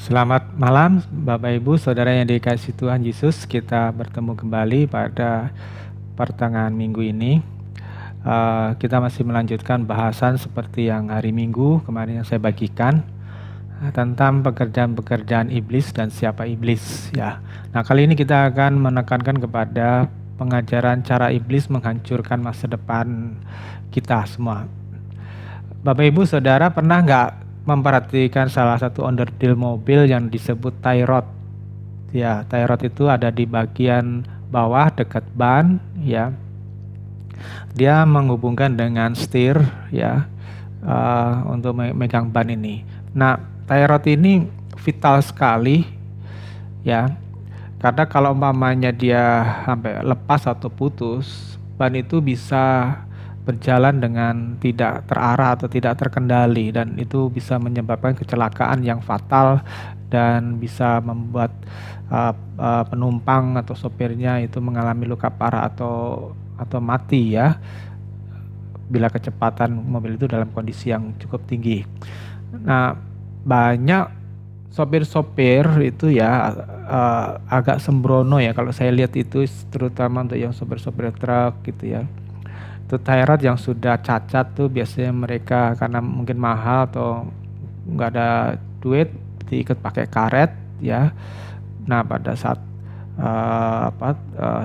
Selamat malam, Bapak Ibu, Saudara yang dikasihi Tuhan Yesus. Kita bertemu kembali pada pertengahan minggu ini. Kita masih melanjutkan bahasan seperti yang hari Minggu kemarin yang saya bagikan tentang pekerjaan-pekerjaan iblis dan siapa iblis. Ya, nah kali ini kita akan menekankan kepada pengajaran cara iblis menghancurkan masa depan kita semua. Bapak Ibu Saudara pernah nggak memperhatikan salah satu onderdil mobil yang disebut tie rod? Ya, tie rod itu ada di bagian bawah dekat ban, ya. Dia menghubungkan dengan setir, ya, untuk megang ban ini. Nah, tie rod ini vital sekali, ya, karena kalau umpamanya dia sampai lepas atau putus, ban itu bisa berjalan dengan tidak terarah atau tidak terkendali, dan itu bisa menyebabkan kecelakaan yang fatal dan bisa membuat penumpang atau sopirnya itu mengalami luka parah atau mati, ya, bila kecepatan mobil itu dalam kondisi yang cukup tinggi. Nah, banyak sopir-sopir itu ya agak sembrono ya kalau saya lihat itu, terutama untuk yang sopir-sopir truk gitu ya. Itu tie rod yang sudah cacat tuh biasanya mereka karena mungkin mahal atau nggak ada duit diikat pakai karet, ya. Nah, pada saat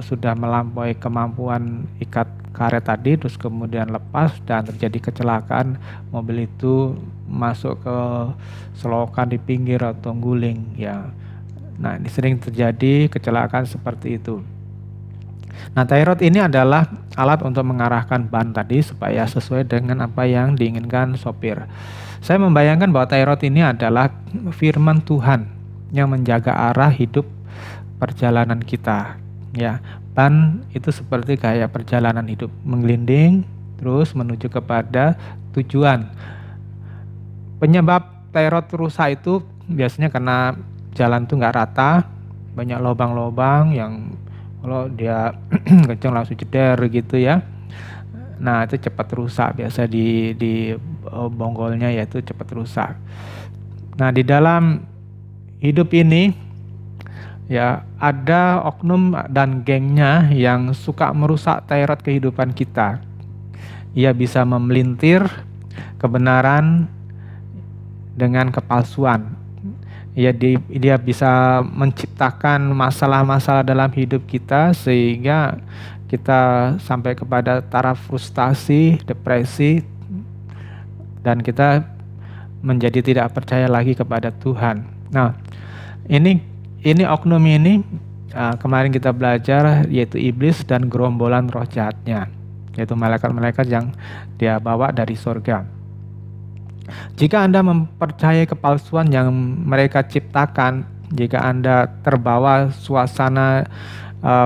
sudah melampaui kemampuan ikat karet tadi, terus kemudian lepas dan terjadi kecelakaan, mobil itu masuk ke selokan di pinggir atau guling, ya. Nah, ini sering terjadi kecelakaan seperti itu. Nah, tie rod ini adalah alat untuk mengarahkan ban tadi supaya sesuai dengan apa yang diinginkan sopir. Saya membayangkan bahwa tie rod ini adalah firman Tuhan yang menjaga arah hidup perjalanan kita. Ya, ban itu seperti kayak perjalanan hidup, menggelinding terus menuju kepada tujuan. Penyebab tie rod rusak itu biasanya karena jalan tuh nggak rata, banyak lubang-lubang yang kalau dia kencang langsung jeder gitu, ya. Nah, itu cepat rusak, biasa di bonggolnya yaitu cepat rusak. Nah, di dalam hidup ini ya ada oknum dan gengnya yang suka merusak tie rod kehidupan kita. Ia bisa memelintir kebenaran dengan kepalsuan. Dia bisa menciptakan masalah-masalah dalam hidup kita sehingga kita sampai kepada taraf frustasi, depresi, dan kita menjadi tidak percaya lagi kepada Tuhan. Nah, ini oknum ini kemarin kita belajar yaitu iblis dan gerombolan roh jahatnya, yaitu malaikat-malaikat yang dia bawa dari surga. Jika Anda mempercayai kepalsuan yang mereka ciptakan, jika Anda terbawa suasana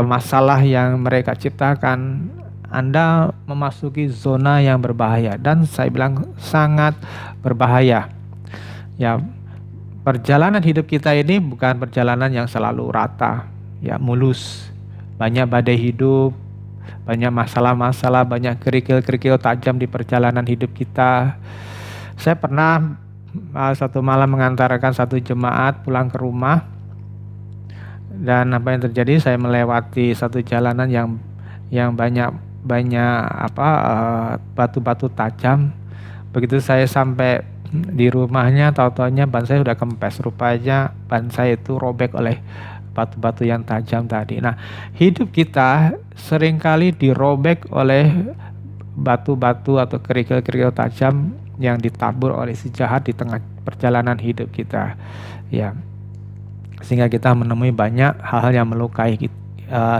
masalah yang mereka ciptakan, Anda memasuki zona yang berbahaya, dan saya bilang sangat berbahaya. Ya, perjalanan hidup kita ini bukan perjalanan yang selalu rata, ya, mulus. Banyak badai hidup, banyak masalah-masalah, banyak kerikil-kerikil tajam di perjalanan hidup kita. Saya pernah satu malam mengantarkan satu jemaat pulang ke rumah, dan apa yang terjadi, saya melewati satu jalanan yang banyak batu-batu tajam. Begitu saya sampai di rumahnya, tahu-tahunya ban saya sudah kempes. Rupanya ban saya itu robek oleh batu-batu yang tajam tadi. Nah, hidup kita seringkali dirobek oleh batu-batu atau kerikil-kerikil tajam yang ditabur oleh si jahat di tengah perjalanan hidup kita, ya, sehingga kita menemui banyak hal-hal yang melukai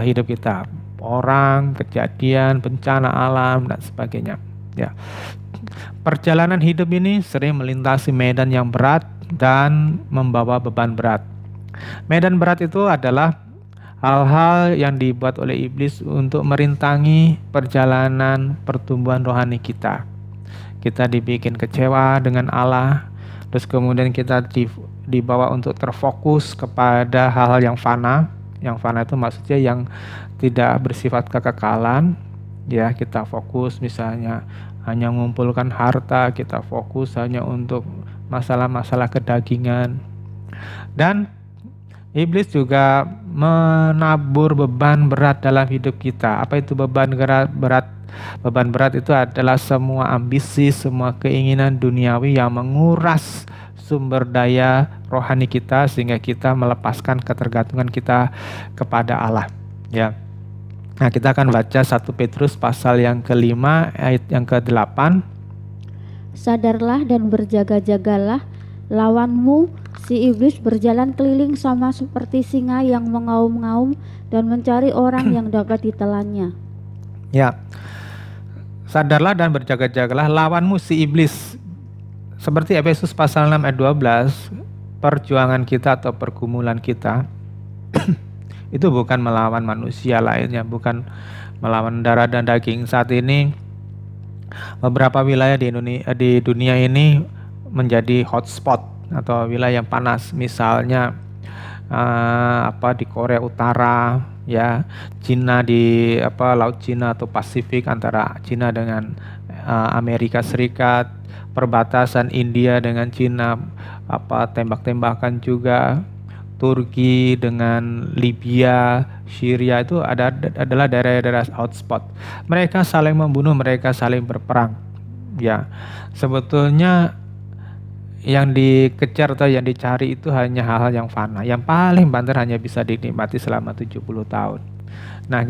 hidup kita, orang, kejadian, bencana alam, dan sebagainya, ya. Perjalanan hidup ini sering melintasi medan yang berat dan membawa beban berat. Medan berat itu adalah hal-hal yang dibuat oleh iblis untuk merintangi perjalanan pertumbuhan rohani kita. Kita dibikin kecewa dengan Allah, terus kemudian kita dibawa untuk terfokus kepada hal-hal yang fana. Yang fana itu maksudnya yang tidak bersifat kekekalan, ya. Kita fokus misalnya hanya mengumpulkan harta, kita fokus hanya untuk masalah-masalah kedagingan. Dan iblis juga menabur beban berat dalam hidup kita. Apa itu beban berat? Beban berat itu adalah semua ambisi, semua keinginan duniawi yang menguras sumber daya rohani kita sehingga kita melepaskan ketergantungan kita kepada Allah. Ya. Nah, kita akan baca 1 Petrus pasal yang ke-5 ayat yang ke-8. Sadarlah dan berjaga-jagalah, lawanmu si iblis berjalan keliling sama seperti singa yang mengaum-ngaum dan mencari orang yang dapat ditelannya. Ya. Sadarlah dan berjaga-jagalah, lawanmu si iblis. Seperti Efesus pasal 6 ayat 12, perjuangan kita atau pergumulan kita itu bukan melawan manusia lainnya, bukan melawan darah dan daging. Saat ini beberapa wilayah di dunia ini menjadi hotspot atau wilayah yang panas. Misalnya di Korea Utara, ya, Cina di Laut Cina atau Pasifik antara Cina dengan Amerika Serikat, perbatasan India dengan Cina, tembak-tembakan juga. Turki dengan Libya, Syria itu adalah daerah-daerah hotspot. Mereka saling membunuh, mereka saling berperang. Ya, sebetulnya yang dikejar atau yang dicari itu hanya hal-hal yang fana. Yang paling banter hanya bisa dinikmati selama 70 tahun. Nah,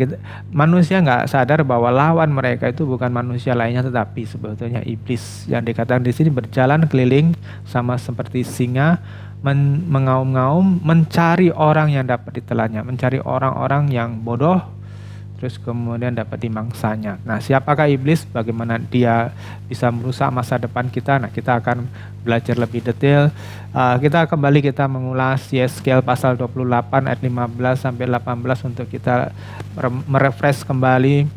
manusia nggak sadar bahwa lawan mereka itu bukan manusia lainnya tetapi sebetulnya iblis. Yang dikatakan di sini berjalan keliling sama seperti singa, mengaum-ngaum, mencari orang yang dapat ditelannya, mencari orang-orang yang bodoh, terus kemudian dapat dimangsanya. Nah, siapakah iblis? Bagaimana dia bisa merusak masa depan kita? Nah, kita akan belajar lebih detail. Kita mengulas Yeskel pasal 28 ayat 15 sampai 18 untuk kita merefresh kembali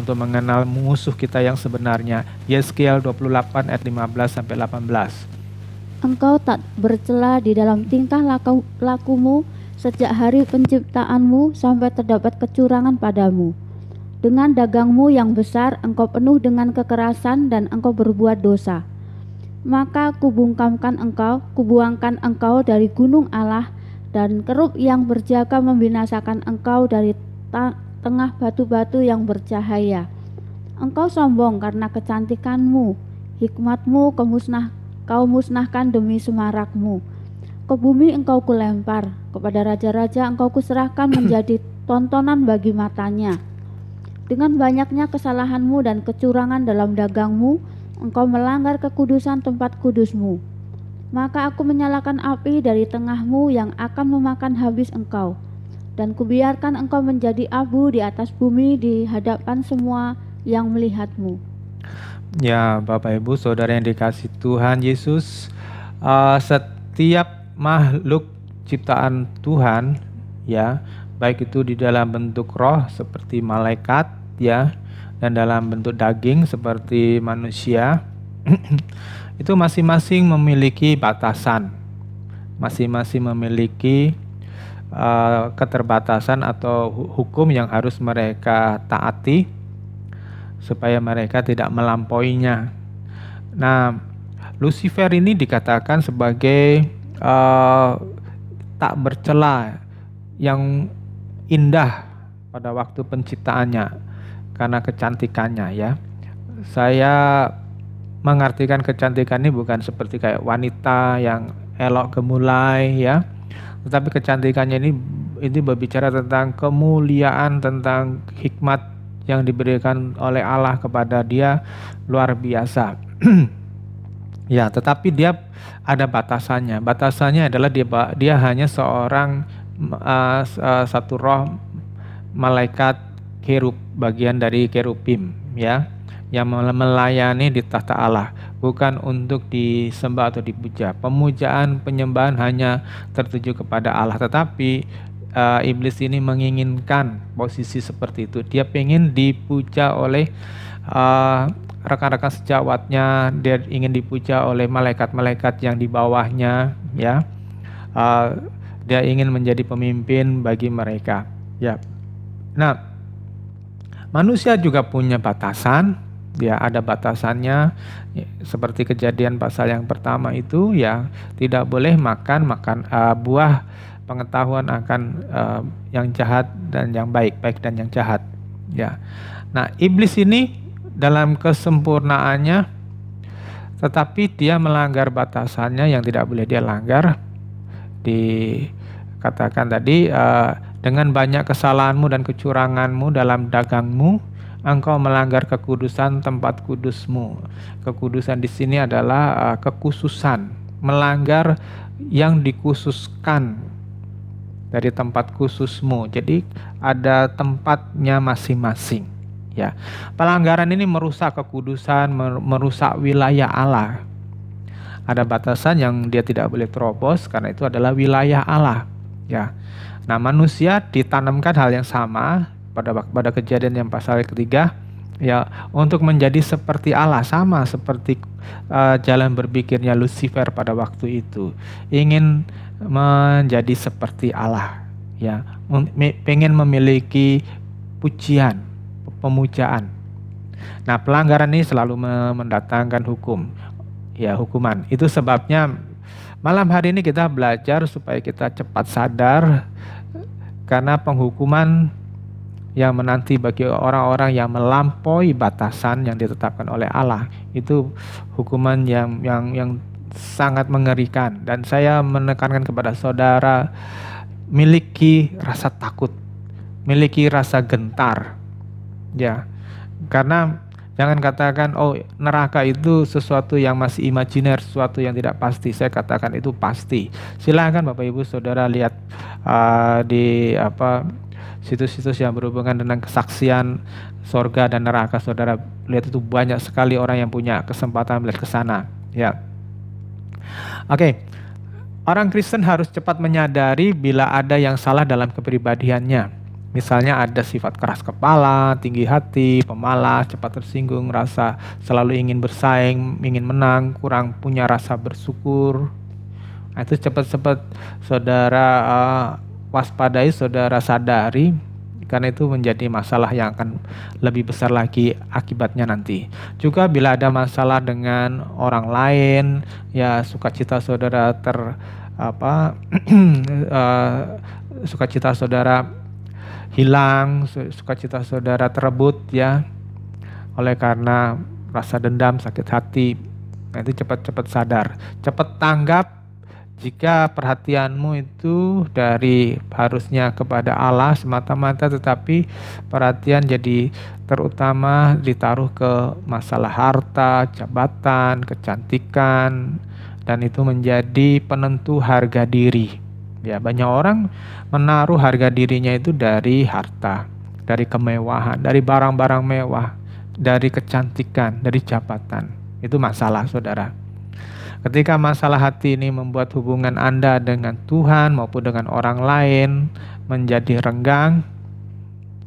untuk mengenal musuh kita yang sebenarnya. Yeskel 28 ayat 15 sampai 18. Engkau tak bercela di dalam tingkah lakumu sejak hari penciptaanmu sampai terdapat kecurangan padamu. Dengan dagangmu yang besar engkau penuh dengan kekerasan dan engkau berbuat dosa. Maka kubuangkan engkau dari gunung Allah, dan kerub yang berjaga membinasakan engkau dari tengah batu-batu yang bercahaya. Engkau sombong karena kecantikanmu, hikmatmu kau musnahkan demi semarakmu. Ke bumi engkau kulempar, kepada raja-raja engkau kuserahkan menjadi tontonan bagi matanya. Dengan banyaknya kesalahanmu dan kecurangan dalam dagangmu, engkau melanggar kekudusan tempat kudusmu. Maka aku menyalakan api dari tengahmu yang akan memakan habis engkau, dan kubiarkan engkau menjadi abu di atas bumi di hadapan semua yang melihatmu. Ya, Bapak Ibu Saudara yang dikasihi Tuhan Yesus, setiap makhluk ciptaan Tuhan, ya, baik itu di dalam bentuk roh seperti malaikat, ya, dan dalam bentuk daging seperti manusia, itu masing-masing memiliki batasan, masing-masing memiliki keterbatasan atau hukum yang harus mereka taati supaya mereka tidak melampauinya. Nah, Lucifer ini dikatakan sebagai tak bercela, yang indah pada waktu penciptaannya karena kecantikannya, ya. Saya mengartikan kecantikan ini bukan seperti kayak wanita yang elok gemulai, ya. Tetapi kecantikannya ini berbicara tentang kemuliaan, tentang hikmat yang diberikan oleh Allah kepada dia luar biasa. Ya, tetapi dia ada batasannya. Batasannya adalah dia hanya seorang satu roh malaikat kerub, bagian dari kerubim, ya, yang melayani di tahta Allah, bukan untuk disembah atau dipuja. Pemujaan, penyembahan hanya tertuju kepada Allah, tetapi iblis ini menginginkan posisi seperti itu. Dia pengen dipuja oleh rekan-rekan sejawatnya, dia ingin dipuja oleh malaikat-malaikat yang di bawahnya, ya. Dia ingin menjadi pemimpin bagi mereka, ya. Nah, manusia juga punya batasan, Ya, ada batasannya, seperti Kejadian pasal yang pertama itu ya, tidak boleh makan buah pengetahuan akan yang jahat dan yang baik dan yang jahat. Ya. Nah, iblis ini dalam kesempurnaannya, tetapi dia melanggar batasannya yang tidak boleh dia langgar. Dikatakan tadi, dengan banyak kesalahanmu dan kecuranganmu dalam dagangmu, engkau melanggar kekudusan tempat kudusmu. Kekudusan di sini adalah kekhususan, melanggar yang dikhususkan dari tempat khususmu. Jadi ada tempatnya masing-masing. Ya, pelanggaran ini merusak kekudusan, merusak wilayah Allah. Ada batasan yang dia tidak boleh terobos karena itu adalah wilayah Allah. Ya, nah manusia ditanamkan hal yang sama pada Kejadian yang pasal ketiga, ya, untuk menjadi seperti Allah, sama seperti jalan berpikirnya Lucifer pada waktu itu, ingin menjadi seperti Allah, ya, pengen memiliki pujian, pemujaan. Nah, pelanggaran ini selalu mendatangkan hukuman. Itu sebabnya malam hari ini kita belajar supaya kita cepat sadar, karena penghukuman yang menanti bagi orang-orang yang melampaui batasan yang ditetapkan oleh Allah itu hukuman yang sangat mengerikan. Dan saya menekankan kepada saudara, miliki rasa takut, miliki rasa gentar, ya, karena jangan katakan neraka itu sesuatu yang masih imajiner, sesuatu yang tidak pasti. Saya katakan itu pasti. Silakan Bapak Ibu Saudara lihat di situs-situs yang berhubungan dengan kesaksian sorga dan neraka. Saudara lihat, itu banyak sekali orang yang punya kesempatan melihat ke sana. Ya, oke. Orang Kristen harus cepat menyadari bila ada yang salah dalam kepribadiannya. Misalnya ada sifat keras kepala, tinggi hati, pemalas, cepat tersinggung, rasa selalu ingin bersaing, ingin menang, kurang punya rasa bersyukur. Nah, itu cepat-cepat saudara waspadai, saudara sadari, karena itu menjadi masalah yang akan lebih besar lagi akibatnya nanti. Juga bila ada masalah dengan orang lain, ya, sukacita saudara sukacita saudara hilang, sukacita saudara terebut, ya, oleh karena rasa dendam, sakit hati. Nah, itu cepat-cepat sadar, cepat tanggap. Jika perhatianmu itu harusnya kepada Allah semata-mata, tetapi perhatian jadi terutama ditaruh ke masalah harta, jabatan, kecantikan, dan itu menjadi penentu harga diri. Ya, banyak orang menaruh harga dirinya itu dari harta, dari kemewahan, dari barang-barang mewah, dari kecantikan, dari jabatan. Itu masalah, saudara. Ketika masalah hati ini membuat hubungan Anda dengan Tuhan maupun dengan orang lain menjadi renggang,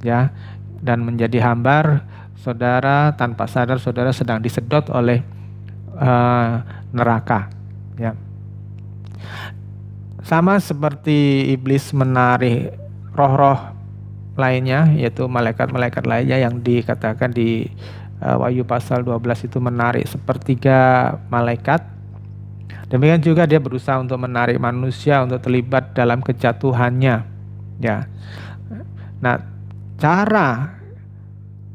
ya, dan menjadi hambar, saudara tanpa sadar saudara sedang disedot oleh neraka, ya. Sama seperti iblis menarik roh-roh lainnya, yaitu malaikat-malaikat lainnya yang dikatakan di Wahyu pasal 12 itu menarik sepertiga malaikat. Demikian juga dia berusaha untuk menarik manusia untuk terlibat dalam kejatuhannya, ya. Nah, cara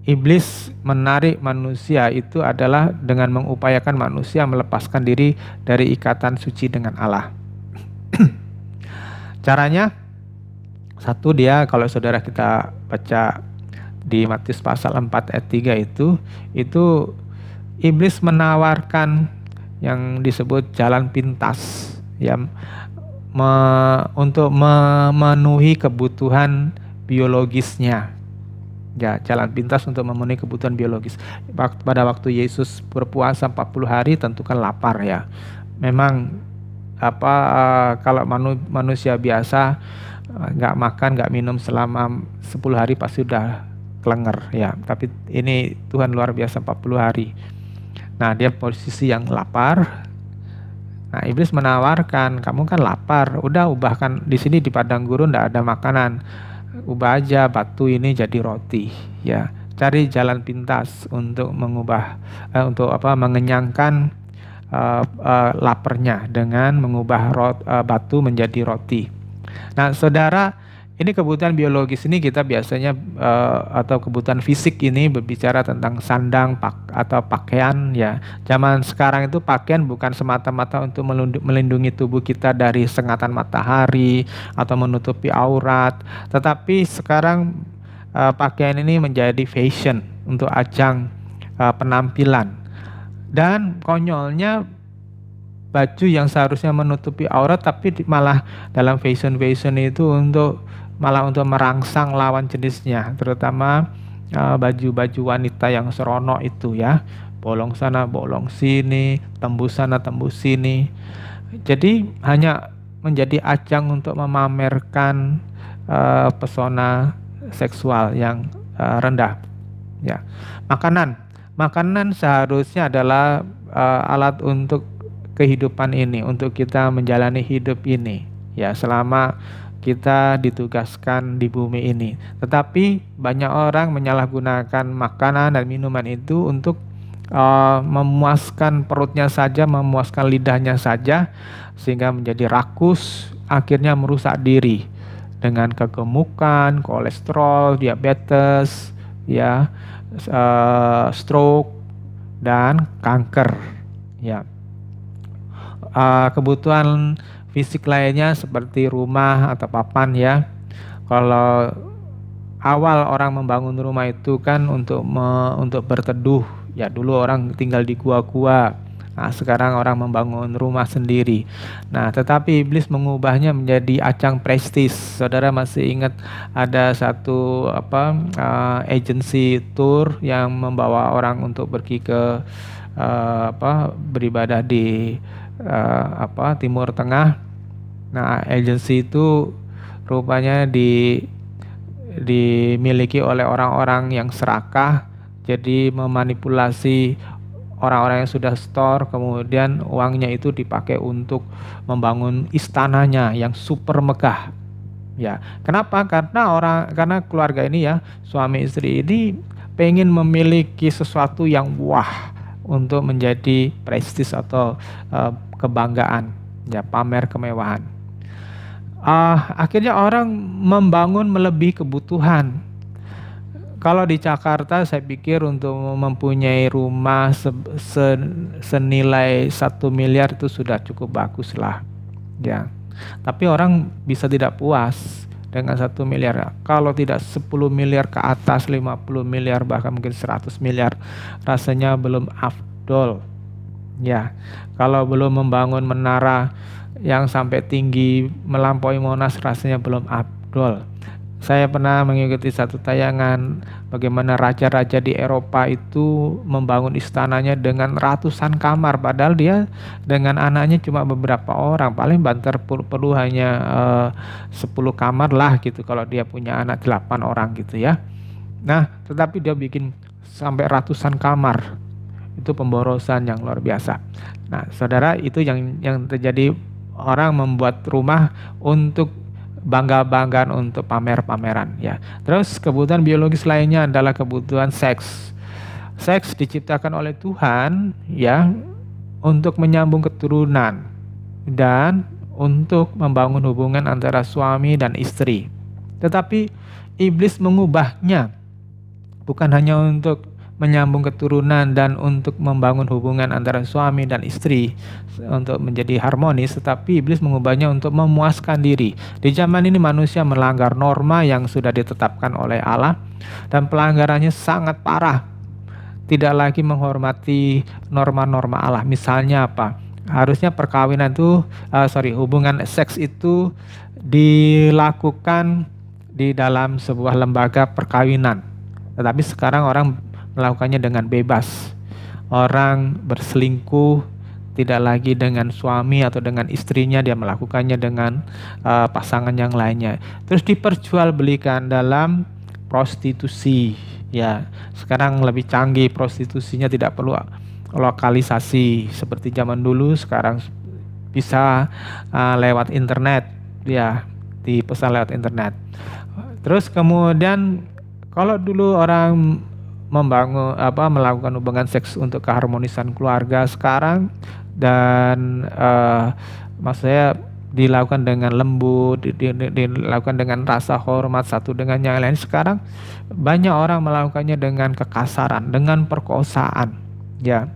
iblis menarik manusia itu adalah dengan mengupayakan manusia melepaskan diri dari ikatan suci dengan Allah. Caranya, satu, dia, kalau saudara kita baca di Matius pasal 4 ayat 3 itu iblis menawarkan yang disebut jalan pintas, ya, untuk memenuhi kebutuhan biologisnya, ya, jalan pintas untuk memenuhi kebutuhan biologis. Pada waktu Yesus berpuasa 40 hari tentu kan lapar, ya. Memang kalau manusia biasa nggak makan, nggak minum selama 10 hari pasti udah kelenger, ya. Tapi ini Tuhan luar biasa 40 hari. Nah, dia posisi yang lapar. Nah, iblis menawarkan, kamu kan lapar, udah ubahkan di sini di padang gurun nggak ada makanan, ubah aja batu ini jadi roti, ya. cari jalan pintas untuk mengenyangkan laparnya dengan mengubah batu menjadi roti. Nah, saudara, ini kebutuhan biologis ini kita biasanya atau kebutuhan fisik ini berbicara tentang sandang atau pakaian ya. Zaman sekarang itu pakaian bukan semata-mata untuk melindungi tubuh kita dari sengatan matahari atau menutupi aurat, tetapi sekarang pakaian ini menjadi fashion untuk ajang penampilan. Dan konyolnya, baju yang seharusnya menutupi aurat tapi malah dalam fashion itu malah untuk merangsang lawan jenisnya, terutama baju-baju wanita yang seronok itu ya, bolong sana bolong sini, tembus sana tembus sini. Jadi hanya menjadi ajang untuk memamerkan pesona seksual yang rendah ya. Makanan seharusnya adalah alat untuk kehidupan ini, untuk kita menjalani hidup ini ya, selama kita ditugaskan di bumi ini. Tetapi banyak orang menyalahgunakan makanan dan minuman itu untuk memuaskan perutnya saja, memuaskan lidahnya saja, sehingga menjadi rakus, akhirnya merusak diri dengan kegemukan, kolesterol, diabetes, ya, stroke dan kanker. Ya, kebutuhan fisik lainnya seperti rumah atau papan ya. Kalau awal orang membangun rumah itu kan untuk berteduh. Ya, dulu orang tinggal di gua-gua. Nah, sekarang orang membangun rumah sendiri. Nah, tetapi iblis mengubahnya menjadi ajang prestis. Saudara masih ingat ada satu agensi tour yang membawa orang untuk pergi ke beribadah di Timur Tengah. Nah, agensi itu rupanya dimiliki oleh orang-orang yang serakah, jadi memanipulasi orang-orang yang sudah store, kemudian uangnya itu dipakai untuk membangun istananya yang super megah. Ya, kenapa? Karena keluarga ini ya, suami istri ini pengen memiliki sesuatu yang wah untuk menjadi prestis atau kebanggaan, ya, pamer kemewahan. Akhirnya orang membangun melebihi kebutuhan. Kalau di Jakarta saya pikir untuk mempunyai rumah senilai 1 miliar itu sudah cukup bagus lah, ya. Tapi orang bisa tidak puas dengan 1 miliar. Kalau tidak 10 miliar ke atas, 50 miliar bahkan mungkin 100 miliar, rasanya belum afdol. Ya, kalau belum membangun menara yang sampai tinggi melampaui Monas, rasanya belum afdol. Saya pernah mengikuti satu tayangan bagaimana raja-raja di Eropa itu membangun istananya dengan ratusan kamar, padahal dia dengan anaknya cuma beberapa orang, paling banter perlu hanya 10 kamar lah gitu kalau dia punya anak 8 orang gitu ya. Nah, tetapi dia bikin sampai ratusan kamar. Itu pemborosan yang luar biasa. Nah, saudara, itu yang terjadi. Orang membuat rumah untuk bangga-banggaan, untuk pamer-pameran ya. Terus kebutuhan biologis lainnya adalah kebutuhan seks. Seks diciptakan oleh Tuhan ya untuk menyambung keturunan dan untuk membangun hubungan antara suami dan istri. Tetapi iblis mengubahnya bukan hanya untuk menyambung keturunan dan untuk membangun hubungan antara suami dan istri untuk menjadi harmonis, tetapi iblis mengubahnya untuk memuaskan diri. Di zaman ini manusia melanggar norma yang sudah ditetapkan oleh Allah dan pelanggarannya sangat parah. Tidak lagi menghormati norma-norma Allah. Misalnya apa? Harusnya perkawinan itu hubungan seks itu dilakukan di dalam sebuah lembaga perkawinan. Tetapi sekarang orang melakukannya dengan bebas. Orang berselingkuh tidak lagi dengan suami atau dengan istrinya, dia melakukannya dengan pasangan yang lainnya. Terus diperjualbelikan dalam prostitusi. Ya, sekarang lebih canggih prostitusinya, tidak perlu lokalisasi seperti zaman dulu. Sekarang bisa lewat internet, ya, dipesan lewat internet. Terus kemudian kalau dulu orang melakukan hubungan seks untuk keharmonisan keluarga sekarang, dan maksud saya dilakukan dengan lembut, dilakukan dengan rasa hormat satu dengan yang lain. Sekarang banyak orang melakukannya dengan kekasaran, dengan perkosaan, ya.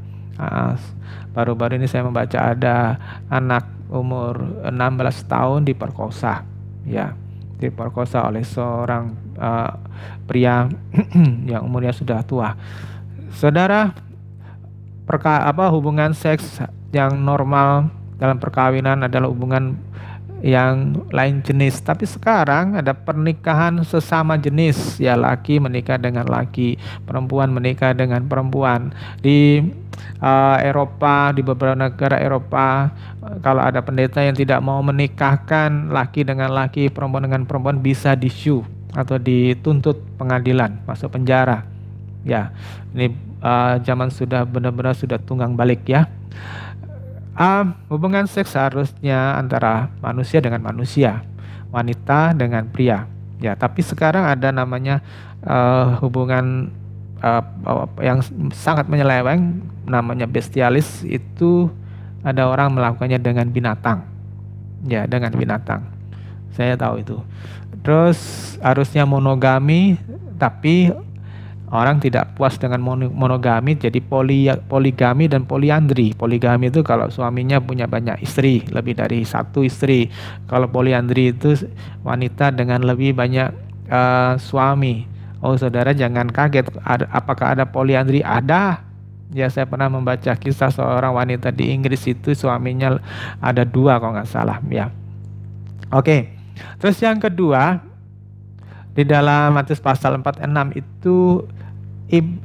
Baru-baru ini saya membaca ada anak umur 16 tahun diperkosa, ya, diperkosa oleh seorang pria yang umurnya sudah tua. Saudara, hubungan seks yang normal dalam perkawinan adalah hubungan yang lain jenis, tapi sekarang ada pernikahan sesama jenis, ya, laki menikah dengan laki, perempuan menikah dengan perempuan. Di Eropa, di beberapa negara Eropa, kalau ada pendeta yang tidak mau menikahkan laki dengan laki, perempuan dengan perempuan, bisa di-sue atau dituntut pengadilan, masuk penjara. Ya, ini zaman sudah benar-benar sudah tunggang balik, ya. Hubungan seks harusnya antara manusia dengan manusia, wanita dengan pria, ya. Tapi sekarang ada namanya hubungan yang sangat menyeleweng, namanya bestialis. Itu ada orang melakukannya dengan binatang, ya, dengan binatang. Saya tahu itu. Terus harusnya monogami, tapi orang tidak puas dengan monogami, jadi poligami dan poliandri. Poligami itu kalau suaminya punya banyak istri, lebih dari satu istri. Kalau poliandri itu wanita dengan lebih banyak suami. Oh, saudara jangan kaget, apakah ada poliandri? Ada. Ya, saya pernah membaca kisah seorang wanita di Inggris, itu suaminya ada 2 kalau nggak salah, ya. Oke. Terus yang kedua, di dalam Matius pasal 46 itu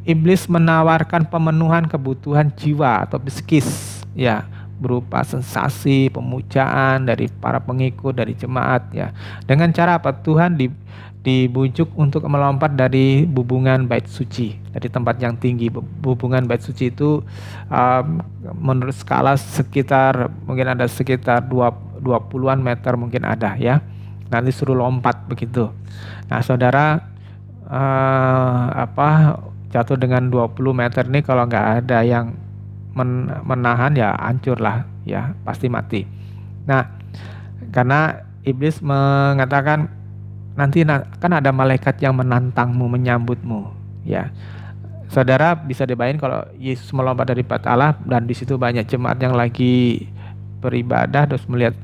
iblis menawarkan pemenuhan kebutuhan jiwa atau psikis, ya, berupa sensasi, pemujaan dari para pengikut, dari jemaat, ya. Dengan cara apa? Tuhan dibujuk untuk melompat dari bubungan bait suci, dari tempat yang tinggi. Bubungan bait suci itu menurut skala sekitar mungkin ada sekitar 20-an meter mungkin ada, ya. Nanti suruh lompat begitu. Nah, saudara, jatuh dengan 20 meter ini kalau nggak ada yang menahan, ya hancur lah, ya, pasti mati. Nah, karena iblis mengatakan nanti kan ada malaikat yang menantangmu, menyambutmu, ya. Saudara bisa dibayangin kalau Yesus melompat dari bait Allah dan di situ banyak jemaat yang lagi beribadah, terus melihat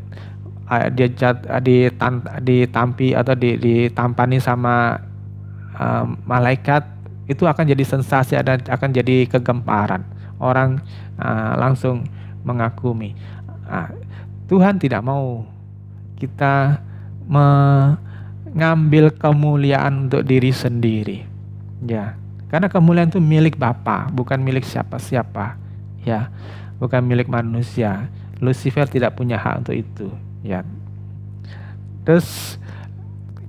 dia ditampi atau ditampani sama malaikat, itu akan jadi sensasi dan akan jadi kegemparan. Orang langsung mengagumi. Tuhan tidak mau kita mengambil kemuliaan untuk diri sendiri, ya. Karena kemuliaan itu milik Bapa, bukan milik siapa-siapa, ya, bukan milik manusia. Lucifer tidak punya hak untuk itu, ya. Terus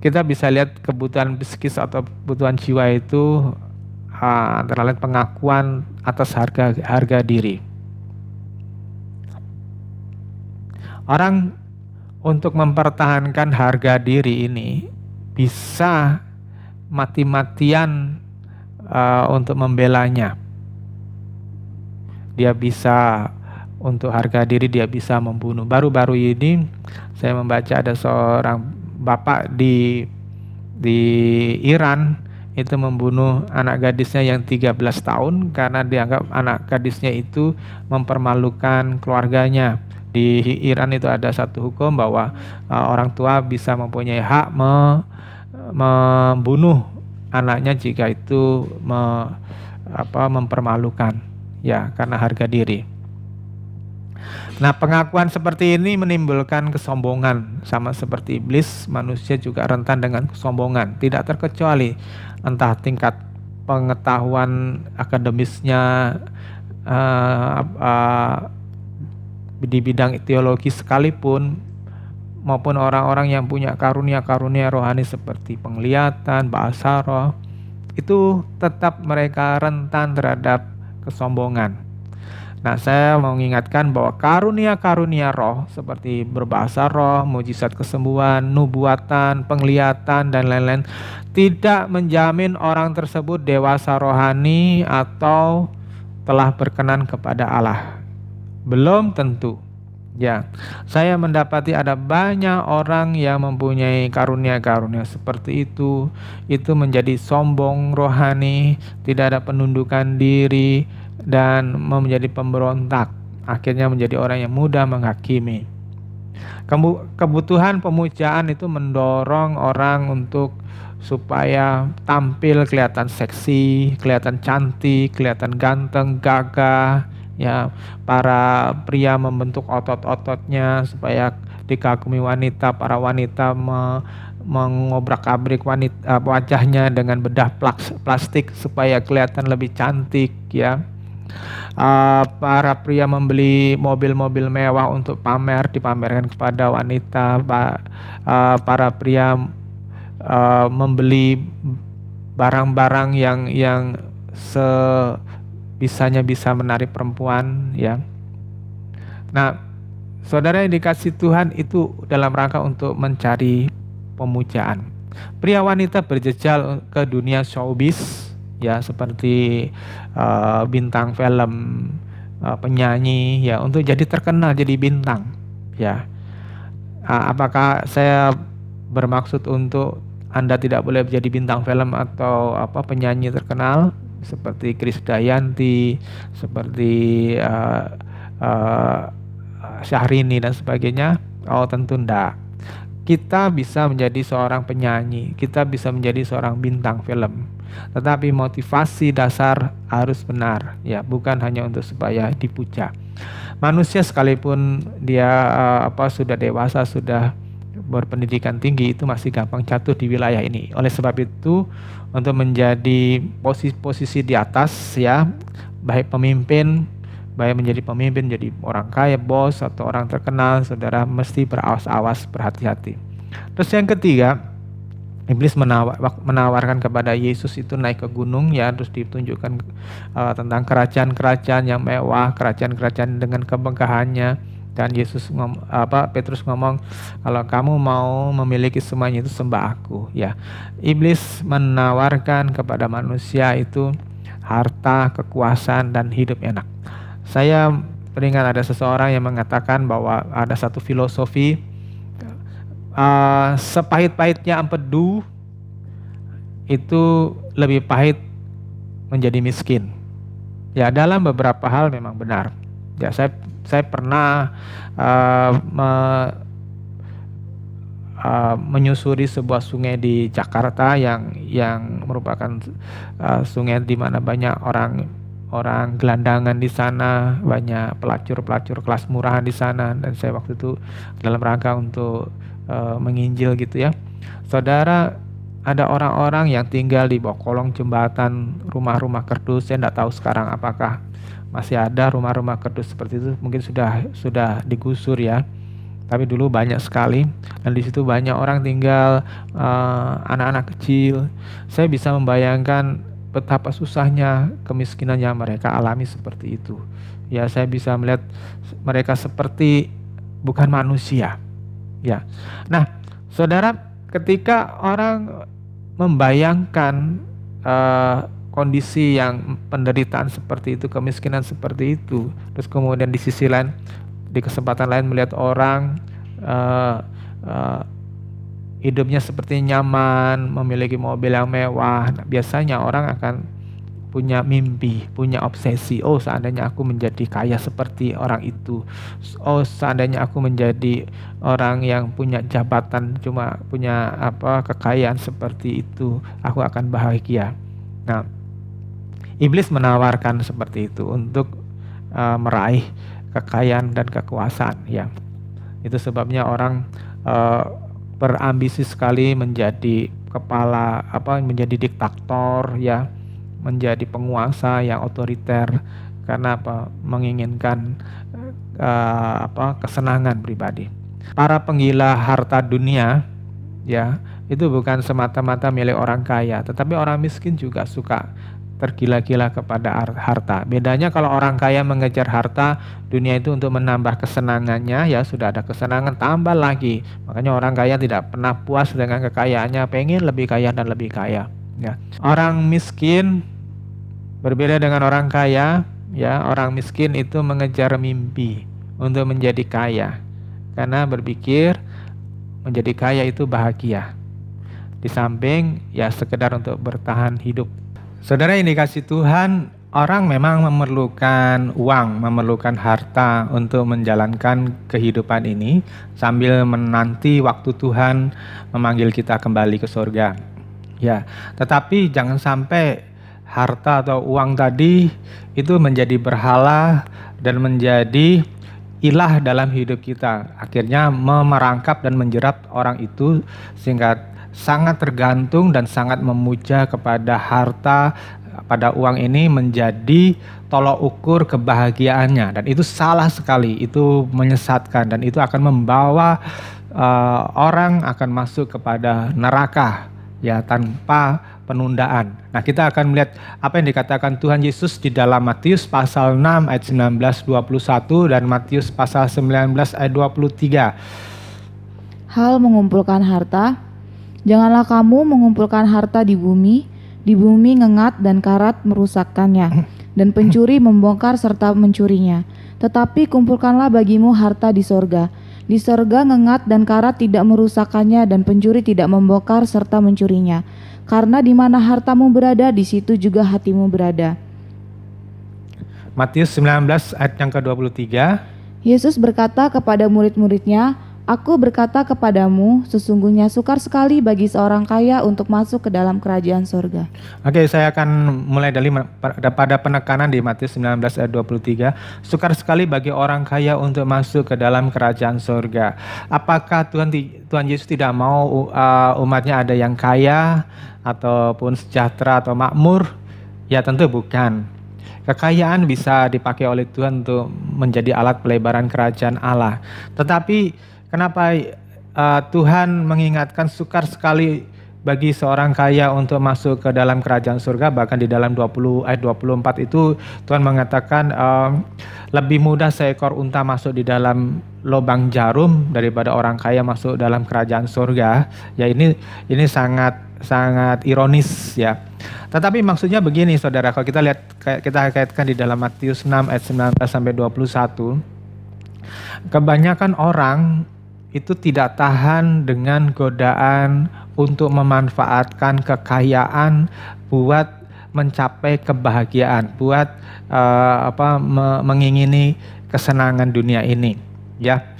kita bisa lihat kebutuhan psikis atau kebutuhan jiwa itu antara lain pengakuan atas harga diri. Orang untuk mempertahankan harga diri ini bisa mati-matian untuk membelanya. Dia bisa untuk harga diri, dia bisa membunuh. Baru-baru ini saya membaca ada seorang bapak di Iran itu membunuh anak gadisnya yang 13 tahun karena dianggap anak gadisnya itu mempermalukan keluarganya. Di Iran itu ada satu hukum bahwa orang tua bisa mempunyai hak membunuh anaknya jika itu mempermalukan, ya, karena harga diri. Nah, pengakuan seperti ini menimbulkan kesombongan. Sama seperti iblis, manusia juga rentan dengan kesombongan. Tidak terkecuali entah tingkat pengetahuan akademisnya di bidang teologi sekalipun, maupun orang-orang yang punya karunia-karunia rohani seperti penglihatan, bahasa roh, itu tetap mereka rentan terhadap kesombongan. Nah, saya mau mengingatkan bahwa karunia-karunia roh seperti berbahasa roh, mujizat kesembuhan, nubuatan, penglihatan, dan lain-lain tidak menjamin orang tersebut dewasa rohani atau telah berkenan kepada Allah. Belum tentu. Ya, saya mendapati ada banyak orang yang mempunyai karunia-karunia seperti itu menjadi sombong rohani, tidak ada penundukan diri, dan menjadi pemberontak. Akhirnya menjadi orang yang mudah menghakimi. Kebutuhan pemujaan itu mendorong orang untuk supaya tampil kelihatan seksi, kelihatan cantik, kelihatan ganteng, gagah. Ya, para pria membentuk otot-ototnya supaya dikagumi wanita. Para wanita mengobrak-abrik wajahnya dengan bedah plastik supaya kelihatan lebih cantik, ya. Para pria membeli mobil-mobil mewah untuk dipamerkan kepada wanita. Para pria membeli barang-barang yang sebisanya bisa menarik perempuan, ya. Nah, saudara yang dikasih Tuhan, itu dalam rangka untuk mencari pemujaan. Pria wanita berjejal ke dunia showbiz, ya, seperti bintang film, penyanyi, ya, untuk jadi terkenal, jadi bintang, ya. Apakah saya bermaksud untuk Anda tidak boleh menjadi bintang film atau penyanyi terkenal seperti Krisdayanti, seperti Syahrini dan sebagainya? Oh, tentu enggak. Kita bisa menjadi seorang penyanyi, kita bisa menjadi seorang bintang film, tetapi motivasi dasar harus benar, ya, bukan hanya untuk supaya dipuja. Manusia sekalipun dia sudah dewasa, sudah berpendidikan tinggi, itu masih gampang jatuh di wilayah ini. Oleh sebab itu, untuk menjadi posisi di atas, ya, baik menjadi pemimpin, jadi orang kaya, bos, atau orang terkenal, saudara mesti berawas-awas, berhati-hati. Terus yang ketiga, iblis menawarkan kepada Yesus itu naik ke gunung, ya, terus ditunjukkan tentang kerajaan-kerajaan yang mewah, kerajaan-kerajaan dengan kemegahannya. Dan Petrus ngomong, kalau kamu mau memiliki semuanya itu sembah aku, ya. Iblis menawarkan kepada manusia itu harta, kekuasaan, dan hidup enak. Saya teringat ada seseorang yang mengatakan bahwa ada satu filosofi, sepahit-pahitnya empedu itu lebih pahit menjadi miskin. Ya, dalam beberapa hal memang benar. Ya, saya pernah menyusuri sebuah sungai di Jakarta yang merupakan sungai di mana banyak orang gelandangan di sana, banyak pelacur kelas murahan di sana, dan saya waktu itu dalam rangka untuk menginjil gitu, ya. Saudara, ada orang-orang yang tinggal di bawah kolong jembatan, rumah-rumah kerdus. Saya tidak tahu sekarang apakah masih ada rumah-rumah kerdus seperti itu, mungkin sudah digusur, ya. Tapi dulu banyak sekali, dan di situ banyak orang tinggal, anak-anak kecil. Saya bisa membayangkan betapa susahnya kemiskinan yang mereka alami seperti itu. Ya, saya bisa melihat mereka seperti bukan manusia, ya. Nah, saudara, ketika orang membayangkan kondisi yang penderitaan seperti itu, kemiskinan seperti itu, terus kemudian di sisi lain, di kesempatan lain melihat orang hidupnya seperti nyaman, memiliki mobil yang mewah, nah, biasanya orang akan punya mimpi, punya obsesi. Oh, seandainya aku menjadi kaya seperti orang itu. Oh, seandainya aku menjadi orang yang punya jabatan, cuma punya kekayaan seperti itu, aku akan bahagia. Nah, iblis menawarkan seperti itu untuk meraih kekayaan dan kekuasaan, ya. Itu sebabnya orang berambisi sekali menjadi menjadi diktator, ya, menjadi penguasa yang otoriter, karena menginginkan kesenangan pribadi. Para penggila harta dunia, ya, itu bukan semata-mata milik orang kaya, tetapi orang miskin juga suka tergila-gila kepada harta. Bedanya kalau orang kaya mengejar harta dunia itu untuk menambah kesenangannya, ya sudah ada kesenangan tambah lagi. Makanya orang kaya tidak pernah puas dengan kekayaannya, pengen lebih kaya dan lebih kaya. Ya. Orang miskin berbeda dengan orang kaya. Ya, orang miskin itu mengejar mimpi untuk menjadi kaya, karena berpikir menjadi kaya itu bahagia. Di samping ya sekedar untuk bertahan hidup. Saudara yang dikasih Tuhan, orang memang memerlukan uang, memerlukan harta untuk menjalankan kehidupan ini sambil menanti waktu Tuhan memanggil kita kembali ke surga. Ya, tetapi jangan sampai harta atau uang tadi itu menjadi berhala dan menjadi ilah dalam hidup kita. Akhirnya memerangkap dan menjerat orang itu sehingga sangat tergantung dan sangat memuja kepada harta, pada uang ini menjadi tolok ukur kebahagiaannya, dan itu salah sekali, itu menyesatkan dan itu akan membawa orang akan masuk kepada neraka ya tanpa penundaan. Nah, kita akan melihat apa yang dikatakan Tuhan Yesus di dalam Matius pasal 6 ayat 19-21 dan Matius pasal 19 ayat 23. Hal mengumpulkan harta. Janganlah kamu mengumpulkan harta di bumi ngengat dan karat merusakkannya, dan pencuri membongkar serta mencurinya. Tetapi kumpulkanlah bagimu harta di sorga. Di sorga ngengat dan karat tidak merusakkannya, dan pencuri tidak membongkar serta mencurinya. Karena di mana hartamu berada, di situ juga hatimu berada. Matius 19 ayat yang ke-23. Yesus berkata kepada murid-muridnya, Aku berkata kepadamu, sesungguhnya sukar sekali bagi seorang kaya untuk masuk ke dalam kerajaan sorga. Oke, saya akan mulai dari pada penekanan di Matius 19 ayat 23. Sukar sekali bagi orang kaya untuk masuk ke dalam kerajaan sorga. Apakah Tuhan Yesus tidak mau umatnya ada yang kaya ataupun sejahtera atau makmur? Ya tentu bukan. Kekayaan bisa dipakai oleh Tuhan untuk menjadi alat pelebaran kerajaan Allah. Tetapi kenapa Tuhan mengingatkan sukar sekali bagi seorang kaya untuk masuk ke dalam kerajaan surga? Bahkan di dalam 20 ayat 24 itu Tuhan mengatakan lebih mudah seekor unta masuk di dalam lubang jarum daripada orang kaya masuk dalam kerajaan surga. Ya ini sangat ironis ya. Tetapi maksudnya begini saudara, kalau kita lihat, kita kaitkan di dalam Matius 6 ayat 19 sampai 21. Kebanyakan orang itu tidak tahan dengan godaan untuk memanfaatkan kekayaan buat mencapai kebahagiaan, buat mengingini kesenangan dunia ini. Ya,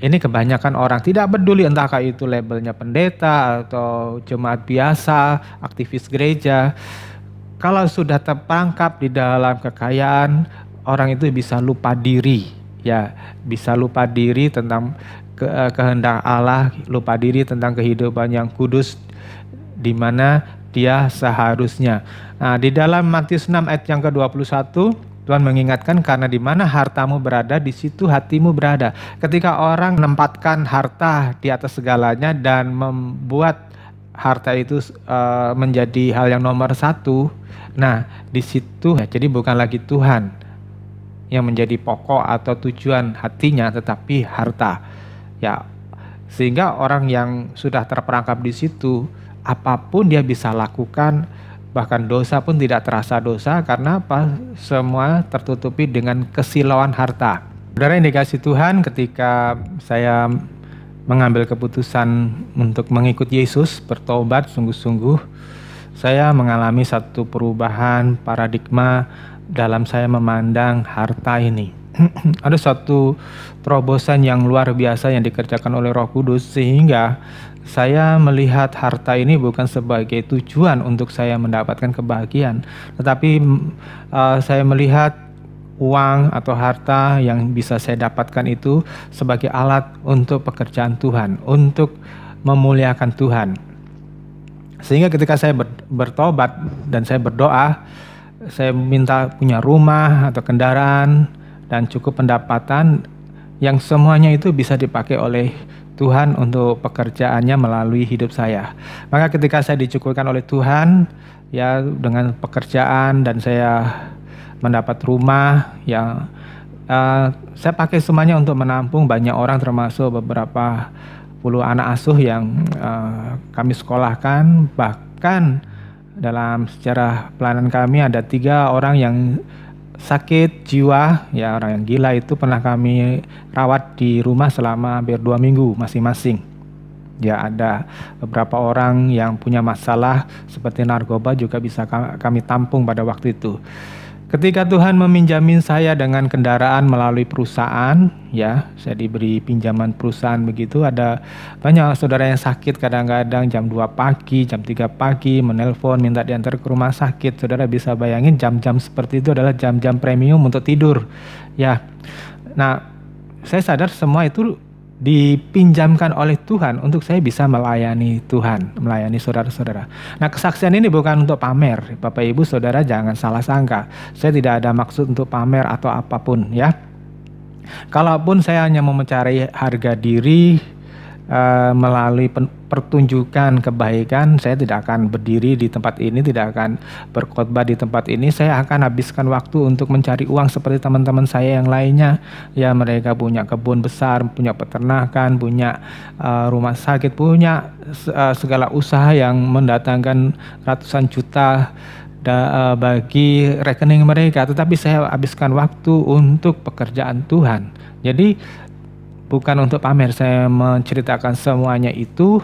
ini kebanyakan orang tidak peduli entahkah itu labelnya pendeta atau jemaat biasa, aktivis gereja. Kalau sudah terperangkap di dalam kekayaan, orang itu bisa lupa diri. Ya, bisa lupa diri tentang kehendak Allah, lupa diri tentang kehidupan yang kudus di mana dia seharusnya. Nah, di dalam Matius 6 ayat yang ke-21 Tuhan mengingatkan karena di mana hartamu berada, di situ hatimu berada. Ketika orang menempatkan harta di atas segalanya dan membuat harta itu menjadi hal yang nomor satu, nah di situ jadi bukan lagi Tuhan yang menjadi pokok atau tujuan hatinya, tetapi harta. Ya, sehingga orang yang sudah terperangkap di situ, apapun dia bisa lakukan, bahkan dosa pun tidak terasa dosa. Karena apa? Semua tertutupi dengan kesilauan harta. Saudara yang dikasih Tuhan, ketika saya mengambil keputusan untuk mengikut Yesus, bertobat sungguh-sungguh, saya mengalami satu perubahan paradigma dalam saya memandang harta ini. Ada suatu terobosan yang luar biasa yang dikerjakan oleh Roh Kudus, sehingga saya melihat harta ini bukan sebagai tujuan untuk saya mendapatkan kebahagiaan, tetapi saya melihat uang atau harta yang bisa saya dapatkan itu sebagai alat untuk pekerjaan Tuhan, untuk memuliakan Tuhan. Sehingga ketika saya bertobat dan saya berdoa, saya minta punya rumah atau kendaraan dan cukup pendapatan, yang semuanya itu bisa dipakai oleh Tuhan untuk pekerjaannya melalui hidup saya. Maka ketika saya dicukupkan oleh Tuhan ya dengan pekerjaan dan saya mendapat rumah ya, saya pakai semuanya untuk menampung banyak orang, termasuk beberapa puluh anak asuh yang kami sekolahkan. Bahkan dalam sejarah pelayanan kami ada 3 orang yang sakit jiwa ya, orang yang gila itu pernah kami rawat di rumah selama hampir 2 minggu masing-masing. Ya, ada beberapa orang yang punya masalah seperti narkoba juga bisa kami tampung pada waktu itu. Ketika Tuhan meminjamin saya dengan kendaraan melalui perusahaan, ya, saya diberi pinjaman perusahaan begitu. Ada banyak saudara yang sakit kadang-kadang jam 2 pagi, jam 3 pagi menelpon minta diantar ke rumah sakit. Saudara bisa bayangin jam-jam seperti itu adalah jam-jam premium untuk tidur. Ya, nah saya sadar semua itu dipinjamkan oleh Tuhan untuk saya bisa melayani Tuhan, melayani saudara-saudara. Nah, kesaksian ini bukan untuk pamer, Bapak Ibu Saudara jangan salah sangka. Saya tidak ada maksud untuk pamer atau apapun ya. Kalaupun saya hanya mau mencari harga diri melalui pertunjukan kebaikan, saya tidak akan berdiri di tempat ini, tidak akan berkhotbah di tempat ini. Saya akan habiskan waktu untuk mencari uang seperti teman-teman saya yang lainnya. Ya, mereka punya kebun besar, punya peternakan, punya rumah sakit, punya segala usaha yang mendatangkan ratusan juta bagi rekening mereka. Tetapi saya habiskan waktu untuk pekerjaan Tuhan. Jadi bukan untuk pamer saya menceritakan semuanya itu,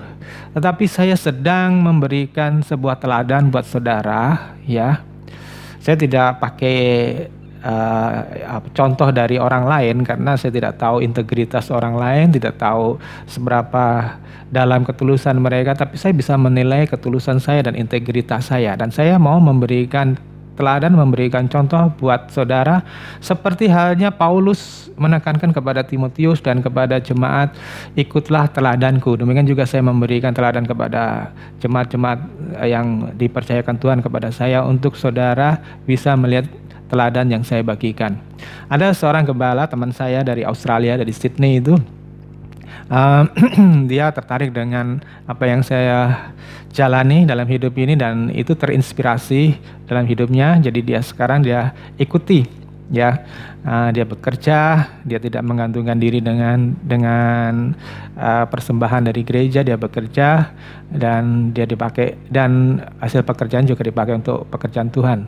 tetapi saya sedang memberikan sebuah teladan buat saudara ya. Saya tidak pakai contoh dari orang lain karena saya tidak tahu integritas orang lain, tidak tahu seberapa dalam ketulusan mereka, tapi saya bisa menilai ketulusan saya dan integritas saya, dan saya mau memberikan teladan, memberikan contoh buat saudara seperti halnya Paulus menekankan kepada Timotius dan kepada jemaat, ikutlah teladanku. Demikian juga saya memberikan teladan kepada jemaat-jemaat yang dipercayakan Tuhan kepada saya untuk saudara bisa melihat teladan yang saya bagikan. Ada seorang gembala teman saya dari Australia, dari Sydney itu, dia tertarik dengan apa yang saya jalani dalam hidup ini dan itu terinspirasi dalam hidupnya. Jadi dia sekarang dia ikuti ya, dia bekerja, dia tidak menggantungkan diri dengan persembahan dari gereja. Dia bekerja dan dia dipakai, dan hasil pekerjaan juga dipakai untuk pekerjaan Tuhan.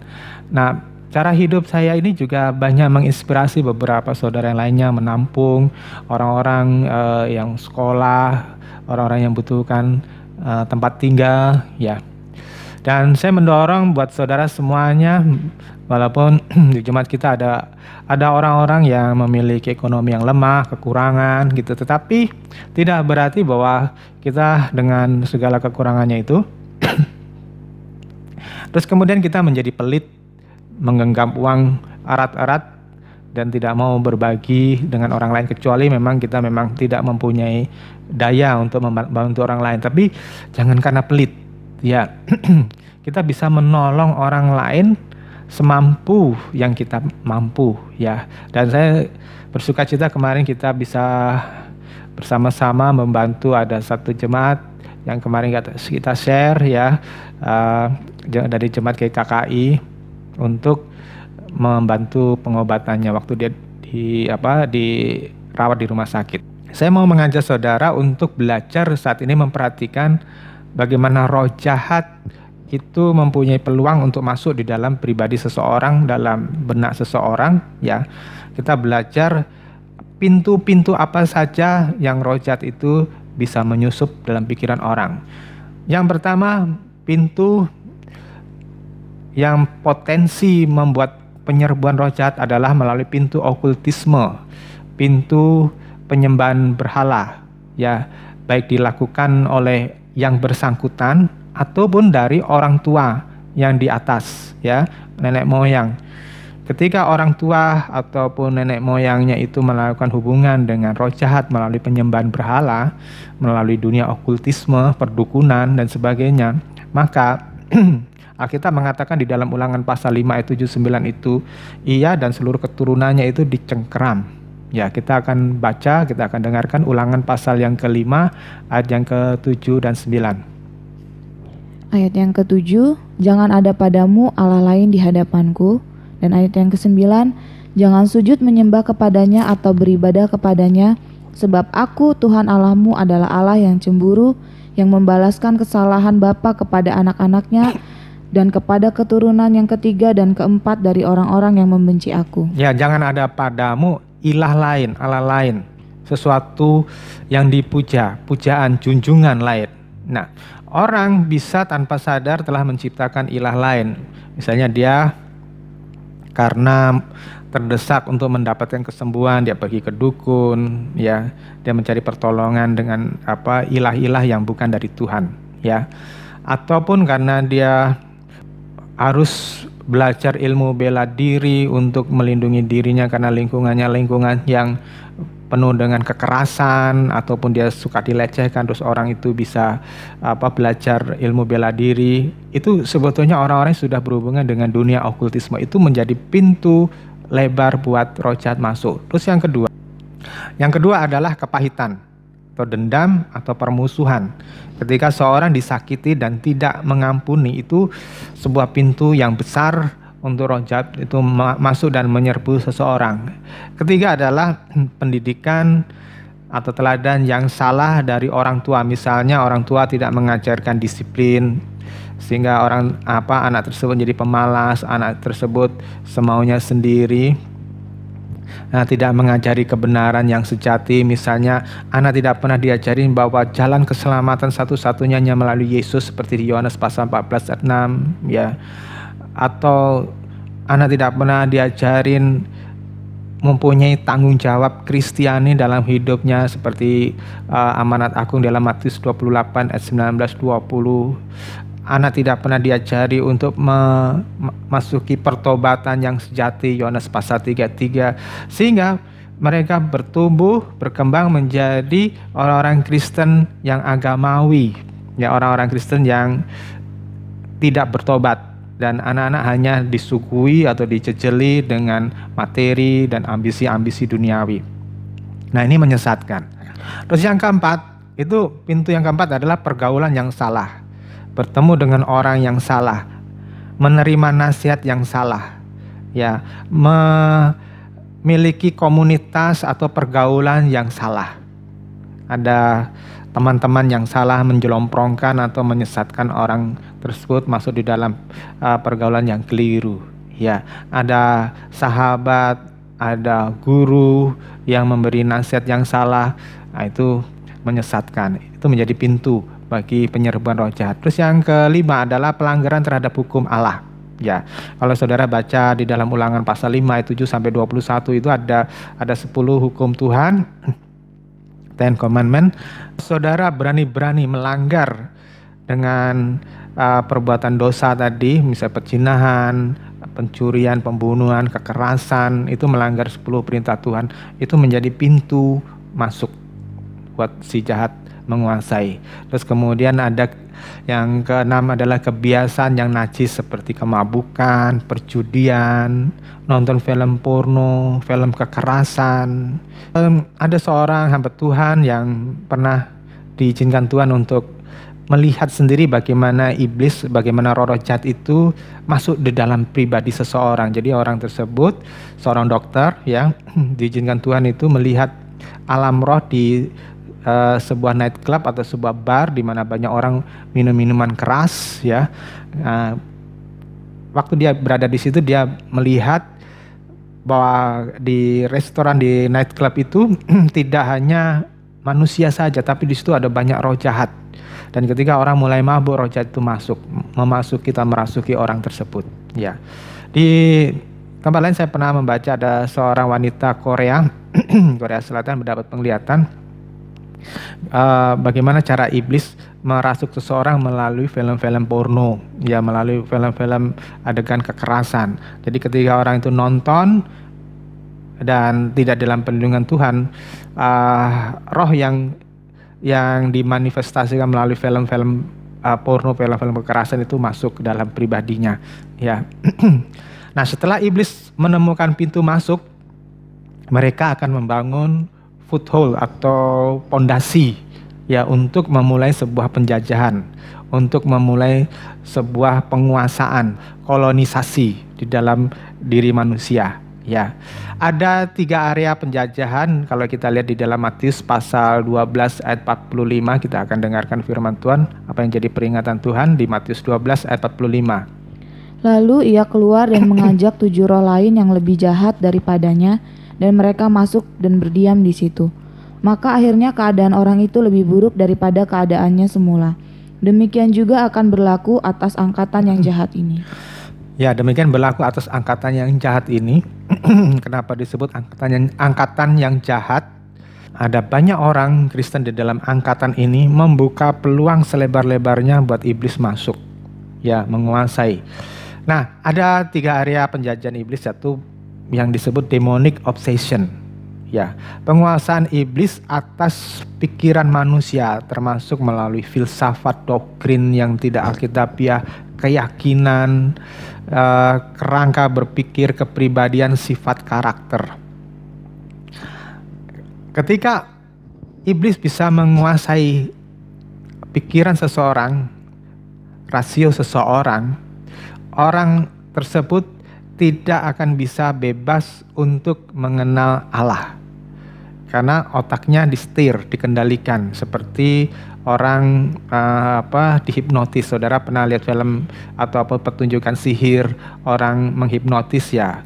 Nah, cara hidup saya ini juga banyak menginspirasi beberapa saudara yang lainnya, menampung orang-orang yang sekolah, orang-orang yang butuhkan tempat tinggal ya. Dan saya mendorong buat saudara semuanya, walaupun di jemaat kita ada orang-orang yang memiliki ekonomi yang lemah, kekurangan gitu, tetapi tidak berarti bahwa kita dengan segala kekurangannya itu terus kemudian kita menjadi pelit, menggenggam uang erat-erat dan tidak mau berbagi dengan orang lain, kecuali memang kita tidak mempunyai daya untuk membantu orang lain. Tapi jangan karena pelit ya. Kita bisa menolong orang lain semampu yang kita mampu ya. Dan saya bersuka cita kemarin kita bisa bersama-sama membantu, ada satu jemaat yang kemarin kita share ya, dari jemaat GKKI untuk membantu pengobatannya waktu dia dirawat di rumah sakit. Saya mau mengajak saudara untuk belajar saat ini memperhatikan bagaimana roh jahat itu mempunyai peluang untuk masuk di dalam pribadi seseorang, dalam benak seseorang ya. Kita belajar pintu-pintu apa saja yang roh jahat itu bisa menyusup dalam pikiran orang. Yang pertama, pintu yang potensi membuat penyerbuan roh jahat adalah melalui pintu okultisme, pintu penyembahan berhala ya, baik dilakukan oleh yang bersangkutan ataupun dari orang tua yang di atas ya, nenek moyang. Ketika orang tua ataupun nenek moyangnya itu melakukan hubungan dengan roh jahat melalui penyembahan berhala, melalui dunia okultisme, perdukunan dan sebagainya, maka Alkitab mengatakan di dalam Ulangan pasal 5 ayat 79 itu, ia dan seluruh keturunannya itu dicengkeram Ya, kita akan baca, kita akan dengarkan Ulangan pasal yang ke-5 ayat yang ke-7 dan 9. Ayat yang ke-7, jangan ada padamu Allah lain di hadapanku. Dan ayat yang ke-9, jangan sujud menyembah kepadanya atau beribadah kepadanya, sebab aku Tuhan Allahmu adalah Allah yang cemburu, yang membalaskan kesalahan bapa kepada anak-anaknya dan kepada keturunan yang ketiga dan keempat dari orang-orang yang membenci aku. Ya, jangan ada padamu ilah lain, Allah lain, sesuatu yang dipuja, pujaan, junjungan lain. Nah, orang bisa tanpa sadar telah menciptakan ilah lain. Misalnya dia karena terdesak untuk mendapatkan kesembuhan, dia pergi ke dukun, ya, dia mencari pertolongan dengan ilah-ilah yang bukan dari Tuhan, ya. Ataupun karena dia harus belajar ilmu bela diri untuk melindungi dirinya karena lingkungan yang penuh dengan kekerasan, ataupun dia suka dilecehkan, terus orang itu bisa belajar ilmu bela diri. Itu sebetulnya orang-orang yang sudah berhubungan dengan dunia okultisme itu menjadi pintu lebar buat roh jahat masuk. Terus yang kedua adalah kepahitan atau dendam atau permusuhan. Ketika seorang disakiti dan tidak mengampuni, itu sebuah pintu yang besar untuk roh jahat itu masuk dan menyerbu seseorang. Ketiga adalah pendidikan atau teladan yang salah dari orang tua. Misalnya orang tua tidak mengajarkan disiplin, sehingga anak tersebut jadi pemalas, anak tersebut semaunya sendiri. Tidak mengajari kebenaran yang sejati. Misalnya anak tidak pernah diajarin bahwa jalan keselamatan satu-satunya hanya melalui Yesus, seperti di Yohanes pasal 14 ayat 6, ya. Atau anak tidak pernah diajarin mempunyai tanggung jawab Kristiani dalam hidupnya, seperti amanat agung dalam Matius 28 ayat 19-20. Anak tidak pernah diajari untuk memasuki pertobatan yang sejati, Yohanes pasal 3:3, sehingga mereka bertumbuh, berkembang menjadi orang-orang Kristen yang agamawi, ya, orang-orang Kristen yang tidak bertobat, dan anak-anak hanya disuguhi atau dijejeli dengan materi dan ambisi-ambisi duniawi. Nah, ini menyesatkan. Terus yang keempat, itu pintu yang keempat adalah pergaulan yang salah. Bertemu dengan orang yang salah, menerima nasihat yang salah, ya, memiliki komunitas atau pergaulan yang salah. Ada teman-teman yang salah menjelomprongkan atau menyesatkan orang tersebut masuk di dalam pergaulan yang keliru, ya. Ada sahabat, ada guru yang memberi nasihat yang salah, itu menyesatkan. Itu menjadi pintu bagi penyerbuan roh jahat. Terus yang kelima adalah pelanggaran terhadap hukum Allah. Ya, kalau saudara baca di dalam Ulangan pasal 5 ayat 7 sampai 21 itu ada 10 hukum Tuhan, 10 commandment. Saudara berani-berani melanggar dengan perbuatan dosa tadi, misalnya perzinahan, pencurian, pembunuhan, kekerasan, itu melanggar 10 perintah Tuhan. Itu menjadi pintu masuk buat si jahat menguasai. Terus kemudian ada yang keenam adalah kebiasaan yang najis seperti kemabukan, perjudian, nonton film porno, film kekerasan. Ada seorang hamba Tuhan yang pernah diizinkan Tuhan untuk melihat sendiri bagaimana iblis, bagaimana roh jahat itu masuk di dalam pribadi seseorang. Jadi orang tersebut, seorang dokter, ya, diizinkan Tuhan itu melihat alam roh di sebuah night club atau sebuah bar di mana banyak orang minum minuman keras, ya. Waktu dia berada di situ, dia melihat bahwa di restoran, di night club itu tidak hanya manusia saja, tapi di situ ada banyak roh jahat. Dan ketika orang mulai mabuk, roh jahat itu merasuki orang tersebut, ya. Di tempat lain saya pernah membaca ada seorang wanita Korea Korea Selatan mendapat penglihatan bagaimana cara iblis merasuk seseorang melalui film-film porno, ya, melalui film-film adegan kekerasan. Jadi ketika orang itu nonton dan tidak dalam perlindungan Tuhan, roh yang dimanifestasikan melalui film-film porno, film-film kekerasan itu masuk ke dalam pribadinya, ya. Nah, setelah iblis menemukan pintu masuk, mereka akan membangun foothold atau pondasi ya untuk memulai sebuah penjajahan, untuk memulai sebuah penguasaan, kolonisasi di dalam diri manusia. Ya, ada 3 area penjajahan. Kalau kita lihat di dalam Matius pasal 12 ayat 45, kita akan dengarkan firman Tuhan, apa yang jadi peringatan Tuhan di Matius 12 ayat 45. Lalu ia keluar dan mengajak 7 roh lain yang lebih jahat daripadanya, dan mereka masuk dan berdiam di situ. Maka akhirnya keadaan orang itu lebih buruk daripada keadaannya semula. Demikian juga akan berlaku atas angkatan yang jahat ini. Ya, demikian berlaku atas angkatan yang jahat ini. Kenapa disebut angkatan yang jahat? Ada banyak orang Kristen di dalam angkatan ini membuka peluang selebar-lebarnya buat iblis masuk, ya, menguasai. Nah, ada 3 area penjajahan iblis, yaitu yang disebut demonic obsession. Ya, penguasaan iblis atas pikiran manusia, termasuk melalui filsafat, doktrin yang tidak alkitabiah, keyakinan, kerangka berpikir, kepribadian, sifat karakter. Ketika iblis bisa menguasai pikiran seseorang, rasio seseorang, orang tersebut tidak akan bisa bebas untuk mengenal Allah. Karena otaknya disetir, dikendalikan, seperti orang dihipnotis. Saudara pernah lihat film atau pertunjukan sihir orang menghipnotis ya?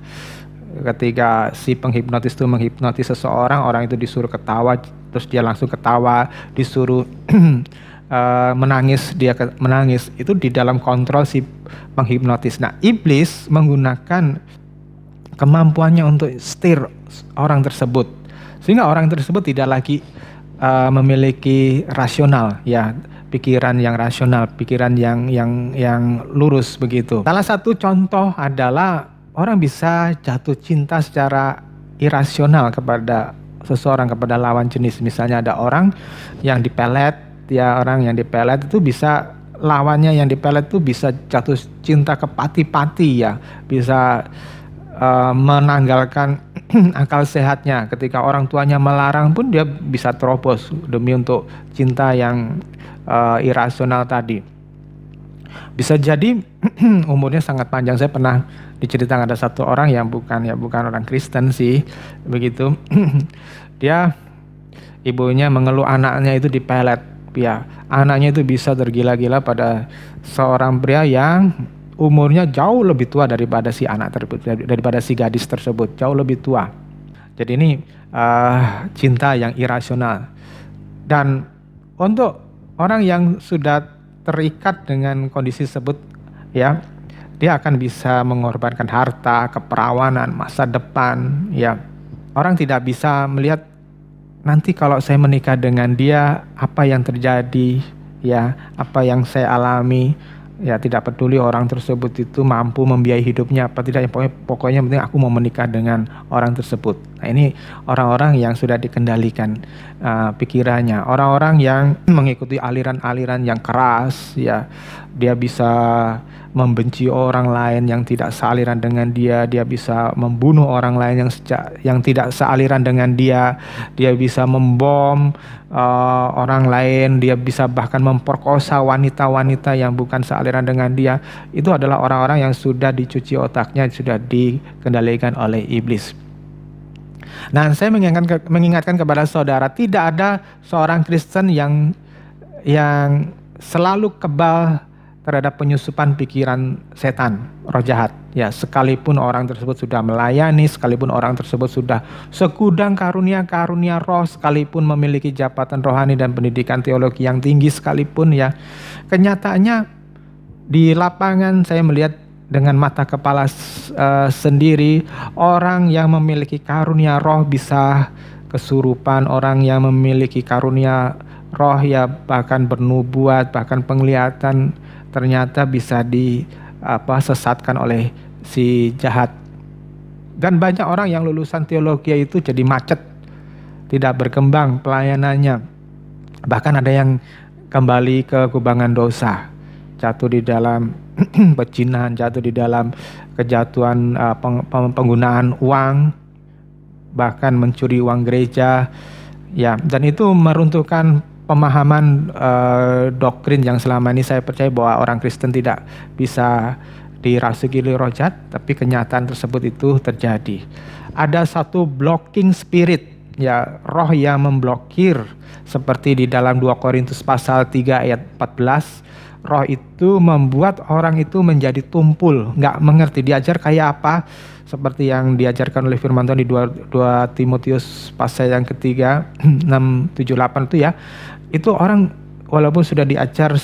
Ketika si penghipnotis itu menghipnotis seseorang, orang itu disuruh ketawa, terus dia langsung ketawa, disuruh menangis, dia menangis. Itu di dalam kontrol si penghipnotis. Nah, iblis menggunakan kemampuannya untuk setir orang tersebut, sehingga orang tersebut tidak lagi memiliki rasional, ya, pikiran yang rasional, pikiran yang lurus begitu. Salah satu contoh adalah orang bisa jatuh cinta secara irasional kepada seseorang, kepada lawan jenis. Misalnya ada orang yang dipelet, ya, orang yang dipelet itu bisa, lawannya yang dipelet itu bisa jatuh cinta ke pati-pati, ya, bisa menanggalkan akal sehatnya. Ketika orang tuanya melarang pun dia bisa terobos demi untuk cinta yang irasional tadi. Bisa jadi umurnya sangat panjang. Saya pernah diceritakan ada satu orang yang bukan orang Kristen sih, begitu. Dia, ibunya mengeluh anaknya itu dipelet, ya. Anaknya itu bisa tergila-gila pada seorang pria yang umurnya jauh lebih tua daripada si anak tersebut, daripada si gadis tersebut, jauh lebih tua. Jadi ini cinta yang irasional. Dan untuk orang yang sudah terikat dengan kondisi tersebut, ya, dia akan bisa mengorbankan harta, keperawanan, masa depan, ya. Orang tidak bisa melihat nanti kalau saya menikah dengan dia apa yang terjadi, ya, apa yang saya alami. Ya, tidak peduli orang tersebut itu mampu membiayai hidupnya apa tidak, pokoknya penting aku mau menikah dengan orang tersebut. Nah, ini orang-orang yang sudah dikendalikan pikirannya, orang-orang yang mengikuti aliran-aliran yang keras, ya, dia bisa membenci orang lain yang tidak sealiran dengan dia, dia bisa membunuh orang lain yang tidak sealiran dengan dia bisa membom orang lain, dia bisa bahkan memperkosa wanita-wanita yang bukan sealiran dengan dia. Itu adalah orang-orang yang sudah dicuci otaknya, sudah dikendalikan oleh iblis. Nah, saya mengingatkan kepada saudara, tidak ada seorang Kristen yang selalu kebal terhadap penyusupan pikiran setan, roh jahat. Ya, sekalipun orang tersebut sudah melayani, sekalipun orang tersebut sudah segudang karunia-karunia roh, sekalipun memiliki jabatan rohani dan pendidikan teologi yang tinggi sekalipun, ya, kenyataannya di lapangan saya melihat dengan mata kepala sendiri, orang yang memiliki karunia roh bisa kesurupan, orang yang memiliki karunia roh, ya, bahkan bernubuat, bahkan penglihatan, ternyata bisa disesatkan oleh si jahat. Dan banyak orang yang lulusan teologi itu jadi macet, tidak berkembang pelayanannya. Bahkan ada yang kembali ke kubangan dosa, jatuh di dalam pezinahan, jatuh di dalam kejatuhan penggunaan uang, bahkan mencuri uang gereja, ya, dan itu meruntuhkan pemahaman doktrin yang selama ini saya percaya bahwa orang Kristen tidak bisa dirasuki oleh roh jahat, tapi kenyataan tersebut itu terjadi. Ada satu blocking spirit, ya, roh yang memblokir, seperti di dalam 2 Korintus pasal 3 ayat 14. Roh itu membuat orang itu menjadi tumpul, nggak mengerti diajar kayak apa, seperti yang diajarkan oleh firman Tuhan di 2 Timotius pasal yang ketiga 6, 7, 8 itu ya. Itu orang walaupun sudah diajar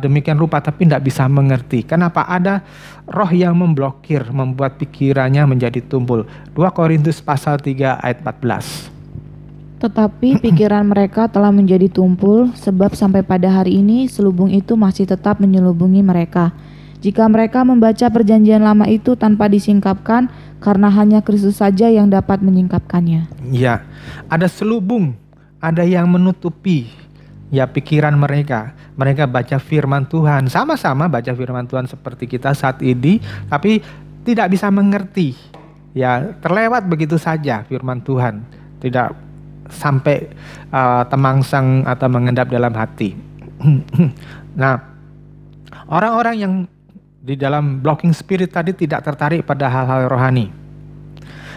demikian rupa tapi tidak bisa mengerti. Kenapa? Ada roh yang memblokir, membuat pikirannya menjadi tumpul. 2 Korintus pasal 3 ayat 14. Tetapi pikiran mereka telah menjadi tumpul, sebab sampai pada hari ini selubung itu masih tetap menyelubungi mereka. Jika mereka membaca perjanjian lama itu tanpa disingkapkan, karena hanya Kristus saja yang dapat menyingkapkannya. Ya, ada selubung, ada yang menutupi ya pikiran mereka. Mereka baca firman Tuhan, sama-sama baca firman Tuhan seperti kita saat ini, tapi tidak bisa mengerti. Ya, terlewat begitu saja firman Tuhan, tidak sampai temangsang atau mengendap dalam hati. Nah, orang-orang yang di dalam blocking spirit tadi tidak tertarik pada hal-hal rohani.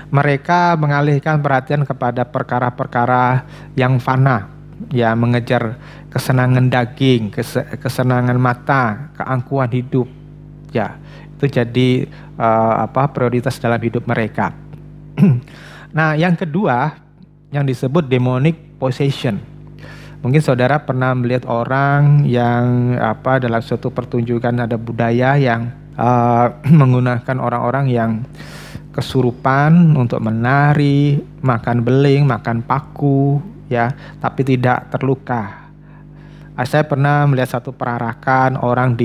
Mereka mengalihkan perhatian kepada perkara-perkara yang fana, ya, mengejar kesenangan daging, kesenangan mata, keangkuhan hidup. Ya, itu jadi prioritas dalam hidup mereka. Nah, yang kedua yang disebut demonic possession. Mungkin saudara pernah melihat orang yang dalam suatu pertunjukan ada budaya yang menggunakan orang-orang yang kesurupan untuk menari, makan beling, makan paku, ya, tapi tidak terluka. Saya pernah melihat satu perarakan orang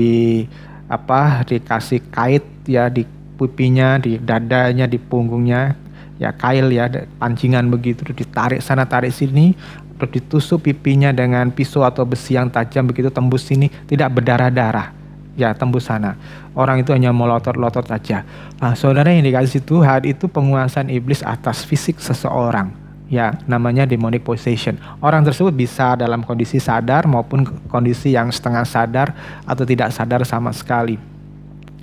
dikasih kait, ya, di pipinya, di dadanya, di punggungnya, ya, kail, ya, pancingan begitu, ditarik sana tarik sini, terus ditusuk pipinya dengan pisau atau besi yang tajam begitu, tembus sini, tidak berdarah-darah, ya, tembus sana. Orang itu hanya melotot-lotot saja. Nah, saudara yang dikasih Tuhan, itu penguasaan iblis atas fisik seseorang, ya, namanya demonic possession. Orang tersebut bisa dalam kondisi sadar maupun kondisi yang setengah sadar atau tidak sadar sama sekali.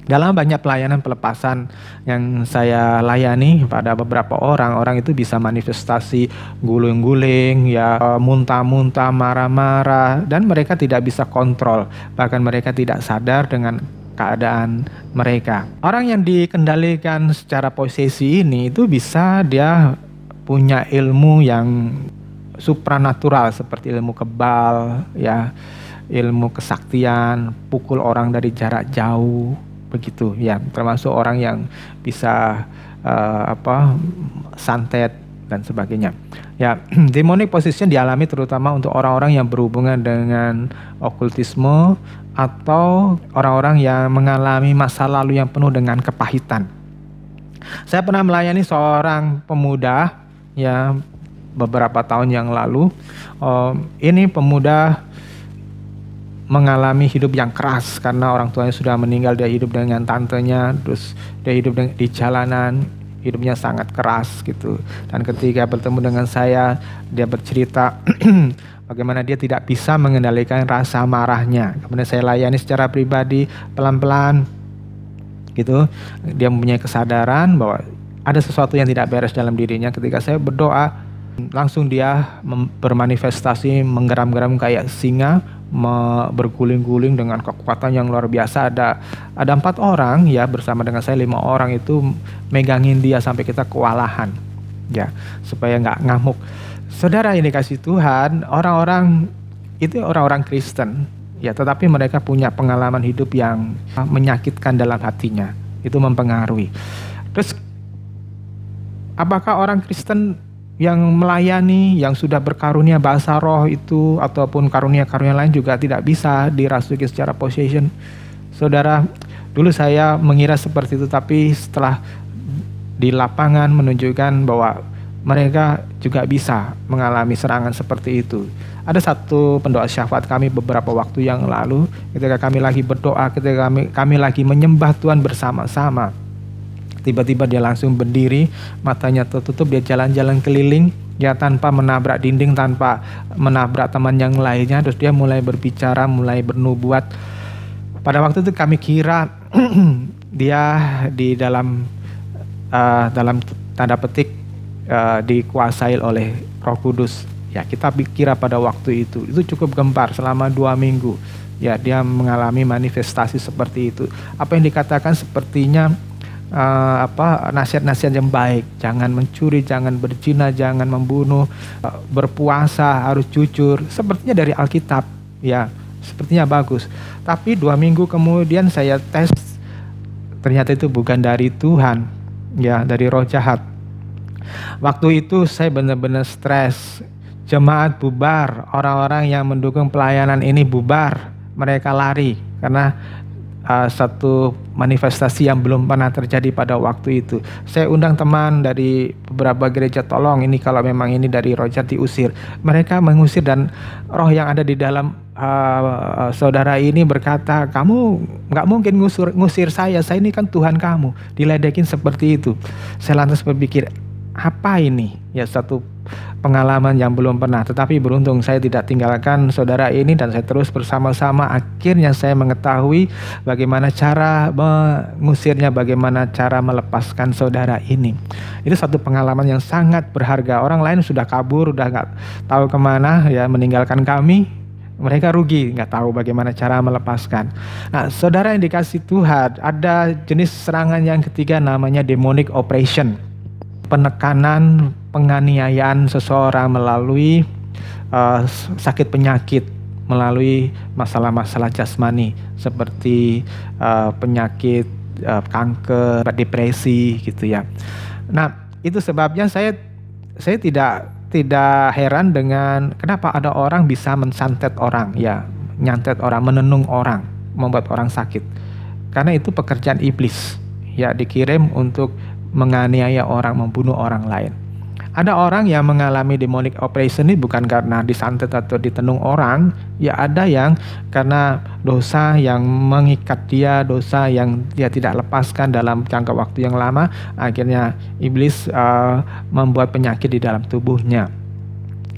Dalam banyak pelayanan pelepasan yang saya layani pada beberapa orang itu bisa manifestasi guling-guling, ya, muntah-muntah, marah-marah, dan mereka tidak bisa kontrol, bahkan mereka tidak sadar dengan keadaan mereka. Orang yang dikendalikan secara posesi ini itu bisa dia punya ilmu yang supranatural seperti ilmu kebal, ya, ilmu kesaktian, pukul orang dari jarak jauh, begitu, ya, termasuk orang yang bisa santet dan sebagainya. Ya, demonic possession dialami terutama untuk orang-orang yang berhubungan dengan okultisme atau orang-orang yang mengalami masa lalu yang penuh dengan kepahitan. Saya pernah melayani seorang pemuda, ya, beberapa tahun yang lalu. Ini pemuda mengalami hidup yang keras karena orang tuanya sudah meninggal. Dia hidup dengan tantenya, terus dia hidup di jalanan, hidupnya sangat keras gitu. Dan ketika bertemu dengan saya, dia bercerita bagaimana dia tidak bisa mengendalikan rasa marahnya. Kemudian saya layani secara pribadi, pelan-pelan gitu. Dia mempunyai kesadaran bahwa ada sesuatu yang tidak beres dalam dirinya. Ketika saya berdoa, langsung dia bermanifestasi menggeram-geram kayak singa, berguling-guling dengan kekuatan yang luar biasa. Ada 4 orang, ya, bersama dengan saya 5 orang itu megangin dia sampai kita kewalahan, ya, supaya nggak ngamuk. Saudara yang dikasih Tuhan, orang-orang itu orang-orang Kristen, ya, tetapi mereka punya pengalaman hidup yang menyakitkan dalam hatinya. Itu mempengaruhi. Terus apakah orang Kristen yang melayani, yang sudah berkarunia bahasa roh itu ataupun karunia-karunia lain juga tidak bisa dirasuki secara possession? Saudara, dulu saya mengira seperti itu, tapi setelah di lapangan menunjukkan bahwa mereka juga bisa mengalami serangan seperti itu. Ada satu pendoa syafaat kami beberapa waktu yang lalu, ketika kami lagi berdoa, ketika kami lagi menyembah Tuhan bersama-sama, Tiba-tiba dia langsung berdiri, matanya tertutup, dia jalan-jalan keliling, ya tanpa menabrak dinding, tanpa menabrak teman yang lainnya. Terus dia mulai berbicara, mulai bernubuat. Pada waktu itu kami kira dia di dalam tanda petik dikuasai oleh Roh Kudus. Ya, kita kira pada waktu itu cukup gempar selama 2 minggu. Ya, dia mengalami manifestasi seperti itu. Apa yang dikatakan sepertinya nasihat-nasihat yang baik, jangan mencuri, jangan berzina, jangan membunuh, berpuasa, harus jujur, sepertinya dari Alkitab, ya, sepertinya bagus. Tapi 2 minggu kemudian saya tes, ternyata itu bukan dari Tuhan, ya, dari roh jahat. Waktu itu saya benar-benar stres, jemaat bubar, orang-orang yang mendukung pelayanan ini bubar, mereka lari karena satu manifestasi yang belum pernah terjadi pada waktu itu. Saya undang teman dari beberapa gereja, tolong ini kalau memang ini dari roh jahat diusir. Mereka mengusir dan roh yang ada di dalam saudara ini berkata, kamu nggak mungkin ngusir saya ini kan Tuhan kamu. Diledekin seperti itu. Saya lantas berpikir, apa ini? Ya, satu pengalaman yang belum pernah, tetapi beruntung saya tidak tinggalkan saudara ini dan saya terus bersama-sama. Akhirnya saya mengetahui bagaimana cara mengusirnya, bagaimana cara melepaskan saudara ini. Itu satu pengalaman yang sangat berharga. Orang lain sudah kabur, udah nggak tahu kemana, ya, meninggalkan kami. Mereka rugi, nggak tahu bagaimana cara melepaskan. Nah, saudara yang dikasih Tuhan, ada jenis serangan yang ketiga namanya demonic oppression. Penekanan, penganiayaan seseorang melalui sakit penyakit, melalui masalah-masalah jasmani seperti penyakit kanker, depresi gitu ya. Nah, itu sebabnya saya tidak heran dengan kenapa ada orang bisa mensantet orang, ya, nyantet orang, menenung orang, membuat orang sakit. Karena itu pekerjaan iblis, ya, dikirim untuk menganiaya orang, membunuh orang lain. Ada orang yang mengalami demonic oppression ini bukan karena disantet atau ditenung orang, ya, ada yang karena dosa yang mengikat dia, dosa yang dia tidak lepaskan dalam jangka waktu yang lama, akhirnya iblis membuat penyakit di dalam tubuhnya.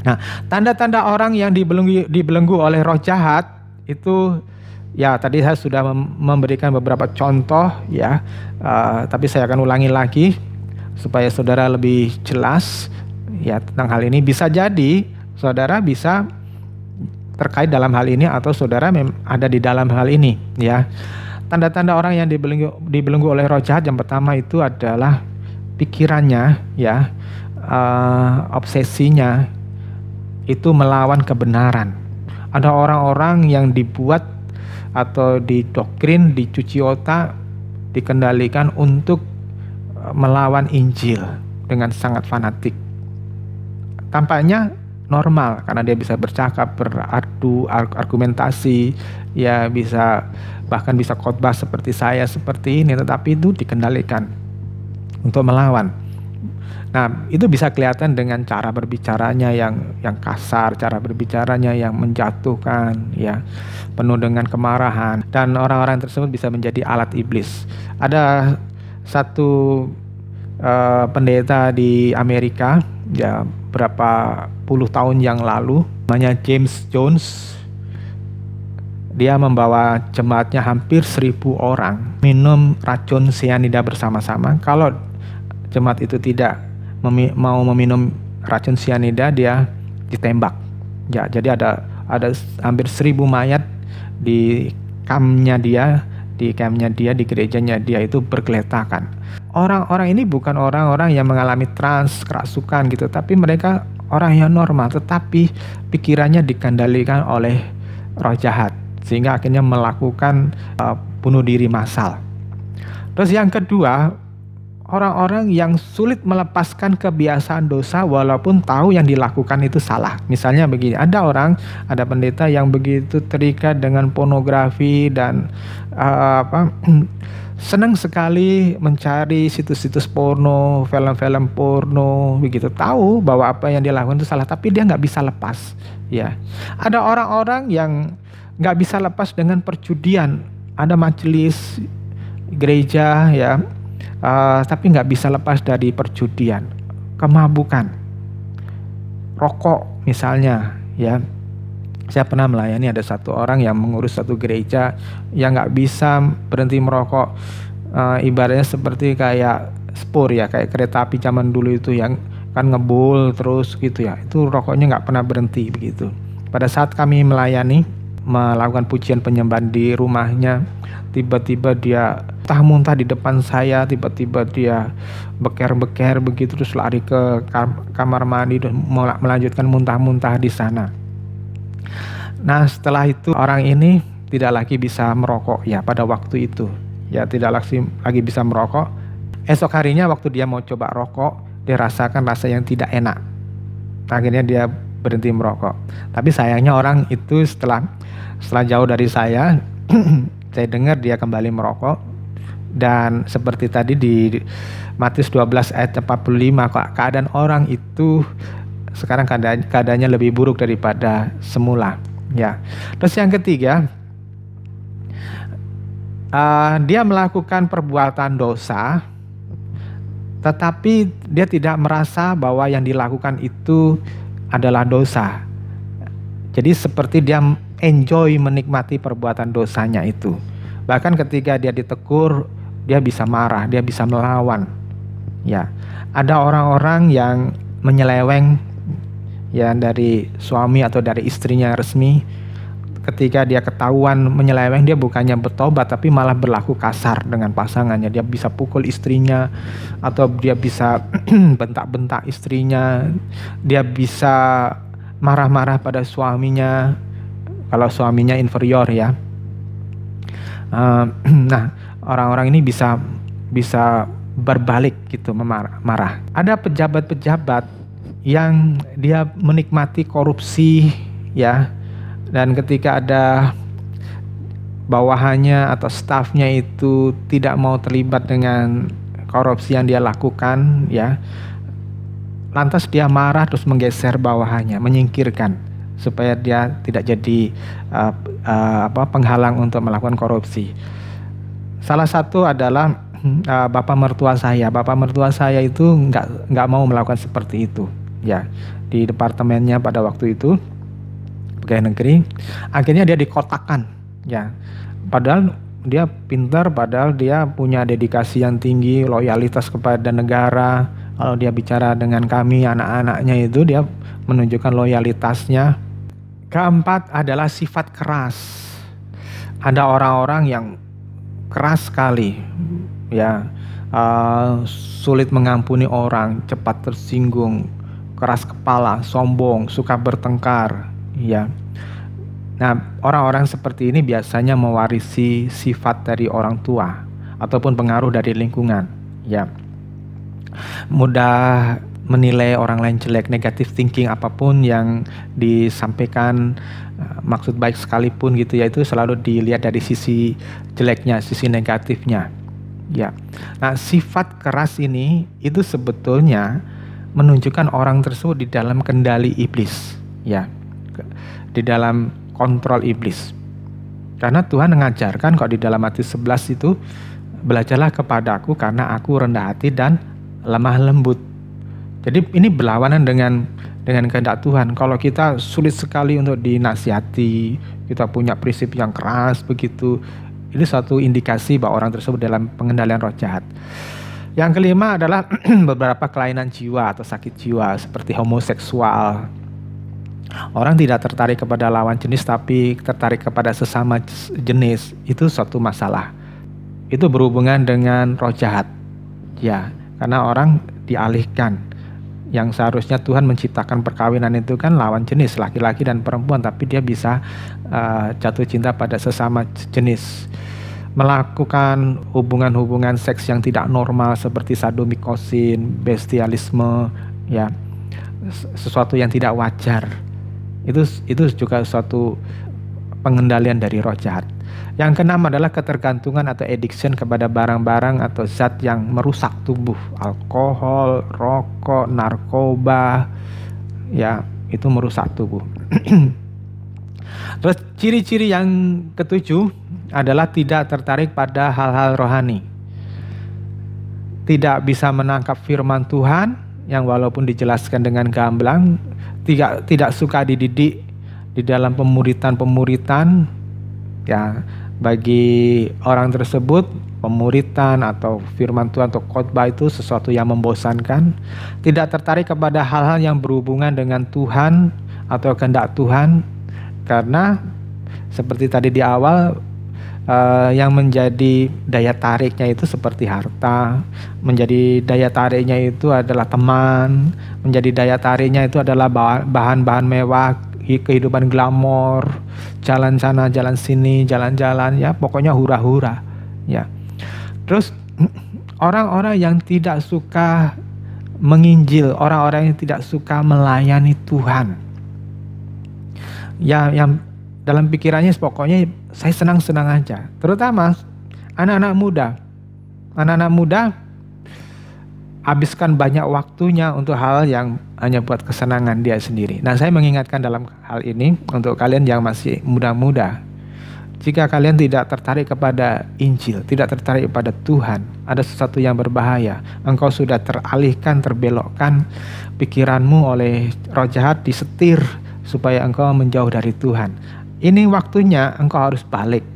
Nah, tanda-tanda orang yang dibelenggu oleh roh jahat itu, ya, tadi saya sudah memberikan beberapa contoh, ya, tapi saya akan ulangi lagi supaya saudara lebih jelas, ya, tentang hal ini. Bisa jadi saudara bisa terkait dalam hal ini atau saudara ada di dalam hal ini, ya. Tanda-tanda orang yang dibelenggu oleh roh jahat yang pertama itu adalah pikirannya, ya, obsesinya itu melawan kebenaran. Ada orang-orang yang dibuat atau didoktrin, dicuci otak, dikendalikan untuk melawan Injil dengan sangat fanatik. Tampaknya normal karena dia bisa bercakap, beradu, argumentasi, ya, bahkan bisa khotbah seperti saya seperti ini, tetapi itu dikendalikan untuk melawan. Nah, itu bisa kelihatan dengan cara berbicaranya yang kasar, cara berbicaranya yang menjatuhkan, ya, penuh dengan kemarahan, dan orang-orang tersebut bisa menjadi alat iblis. Ada satu pendeta di Amerika, ya, berapa puluh tahun yang lalu, namanya James Jones. Dia membawa jemaatnya hampir 1.000 orang minum racun cyanida bersama-sama. Kalau jemaat itu tidak mau meminum racun cyanida, dia ditembak. Ya, jadi ada hampir 1.000 mayat di kampnya dia, di gerejanya dia itu bergeletakan. Orang-orang ini bukan orang-orang yang mengalami trans, kerasukan gitu, tapi mereka orang yang normal, tetapi pikirannya dikendalikan oleh roh jahat, sehingga akhirnya melakukan bunuh diri massal. Terus yang kedua, orang-orang yang sulit melepaskan kebiasaan dosa walaupun tahu yang dilakukan itu salah. Misalnya begini, ada pendeta yang begitu terikat dengan pornografi dan senang sekali mencari situs-situs porno, film-film porno, begitu, tahu bahwa apa yang dia lakukan itu salah, tapi dia nggak bisa lepas. Ya, ada orang-orang yang nggak bisa lepas dengan perjudian. Ada majelis gereja, ya, tapi nggak bisa lepas dari perjudian, kemabukan, rokok misalnya, ya. Saya pernah melayani ada satu orang yang mengurus satu gereja yang nggak bisa berhenti merokok. Ibaratnya seperti kayak spur ya, kayak kereta api zaman dulu itu yang kan ngebul terus gitu ya. Itu rokoknya nggak pernah berhenti begitu. Pada saat kami melakukan pujian penyembahan di rumahnya, tiba-tiba dia muntah di depan saya, tiba-tiba dia beker-beker begitu, terus lari ke kamar mandi dan melanjutkan muntah-muntah di sana. Nah, setelah itu orang ini tidak lagi bisa merokok ya pada waktu itu. Ya, tidak lagi bisa merokok. Esok harinya waktu dia mau coba rokok, dia rasakan rasa yang tidak enak. Akhirnya dia berhenti merokok. Tapi sayangnya orang itu setelah jauh dari saya, saya dengar dia kembali merokok. Dan seperti tadi di Matius 12 ayat 45, keadaan orang itu sekarang keadaannya lebih buruk daripada semula. Ya, terus yang ketiga, dia melakukan perbuatan dosa, tetapi dia tidak merasa bahwa yang dilakukan itu adalah dosa. Jadi seperti dia enjoy menikmati perbuatan dosanya itu. Bahkan ketika dia ditegur, dia bisa marah, dia bisa melawan. Ya, ada orang-orang yang menyeleweng ya dari suami atau dari istrinya resmi. Ketika dia ketahuan menyeleweng, dia bukannya bertobat tapi malah berlaku kasar dengan pasangannya. Dia bisa pukul istrinya, atau dia bisa bentak-bentak istrinya, dia bisa marah-marah pada suaminya kalau suaminya inferior ya. Nah, orang-orang ini bisa berbalik gitu, marah. Ada pejabat-pejabat yang dia menikmati korupsi ya, dan ketika ada bawahannya atau stafnya itu tidak mau terlibat dengan korupsi yang dia lakukan ya, lantas dia marah terus menggeser bawahannya, menyingkirkan supaya dia tidak jadi penghalang untuk melakukan korupsi. Salah satu adalah bapak mertua saya. Bapak mertua saya itu nggak mau melakukan seperti itu ya, di departemennya pada waktu itu pegawai negeri. Akhirnya dia dikotakkan ya, padahal dia pintar, padahal dia punya dedikasi yang tinggi, loyalitas kepada negara. Kalau dia bicara dengan kami anak-anaknya itu dia menunjukkan loyalitasnya. Keempat adalah sifat keras. Ada orang-orang yang keras sekali ya, sulit mengampuni orang, cepat tersinggung, keras kepala, sombong, suka bertengkar ya. Nah, orang-orang seperti ini biasanya mewarisi sifat dari orang tua ataupun pengaruh dari lingkungan ya. Mudah menilai orang lain jelek, negative thinking, apapun yang disampaikan maksud baik sekalipun gitu ya, itu selalu dilihat dari sisi jeleknya, sisi negatifnya ya. Nah, sifat keras ini itu sebetulnya menunjukkan orang tersebut di dalam kendali iblis ya, di dalam kontrol iblis. Karena Tuhan mengajarkan kok di dalam Matius 11 itu, belajarlah kepadaku karena aku rendah hati dan lemah lembut. Jadi ini berlawanan dengan kehendak Tuhan. Kalau kita sulit sekali untuk dinasihati, kita punya prinsip yang keras begitu, ini suatu indikasi bahwa orang tersebut dalam pengendalian roh jahat. Yang kelima adalah beberapa kelainan jiwa atau sakit jiwa seperti homoseksual. Orang tidak tertarik kepada lawan jenis tapi tertarik kepada sesama jenis, itu suatu masalah. Itu berhubungan dengan roh jahat ya, karena orang dialihkan. Yang seharusnya Tuhan menciptakan perkawinan itu kan lawan jenis, laki-laki dan perempuan, tapi dia bisa jatuh cinta pada sesama jenis, melakukan hubungan-hubungan seks yang tidak normal seperti sadomikosin, bestialisme ya, sesuatu yang tidak wajar. Itu juga suatu pengendalian dari roh jahat. Yang keenam adalah ketergantungan atau addiction kepada barang-barang atau zat yang merusak tubuh, alkohol, rokok, narkoba ya, itu merusak tubuh. Terus ciri-ciri yang ketujuh adalah tidak tertarik pada hal-hal rohani. tidak bisa menangkap firman Tuhan yang walaupun dijelaskan dengan gamblang, tidak suka dididik di dalam pemuritan ya. Bagi orang tersebut pemuritan atau firman Tuhan atau khotbah itu sesuatu yang membosankan, tidak tertarik kepada hal-hal yang berhubungan dengan Tuhan atau kehendak Tuhan, karena seperti tadi di awal, yang menjadi daya tariknya itu seperti harta, menjadi daya tariknya itu adalah teman, menjadi daya tariknya itu adalah bahan-bahan mewah, kehidupan glamor, jalan sana, jalan sini, jalan-jalan, ya pokoknya hura-hura, ya. Terus orang-orang yang tidak suka menginjil, orang-orang yang tidak suka melayani Tuhan, ya, yang dalam pikirannya pokoknya saya senang-senang aja. Terutama anak-anak muda habiskan banyak waktunya untuk hal yang hanya buat kesenangan dia sendiri. Nah, saya mengingatkan dalam hal ini untuk kalian yang masih muda-muda, jika kalian tidak tertarik kepada Injil, tidak tertarik kepada Tuhan, ada sesuatu yang berbahaya. Engkau sudah teralihkan, terbelokkan pikiranmu oleh roh jahat, disetir supaya engkau menjauh dari Tuhan. Ini waktunya engkau harus balik,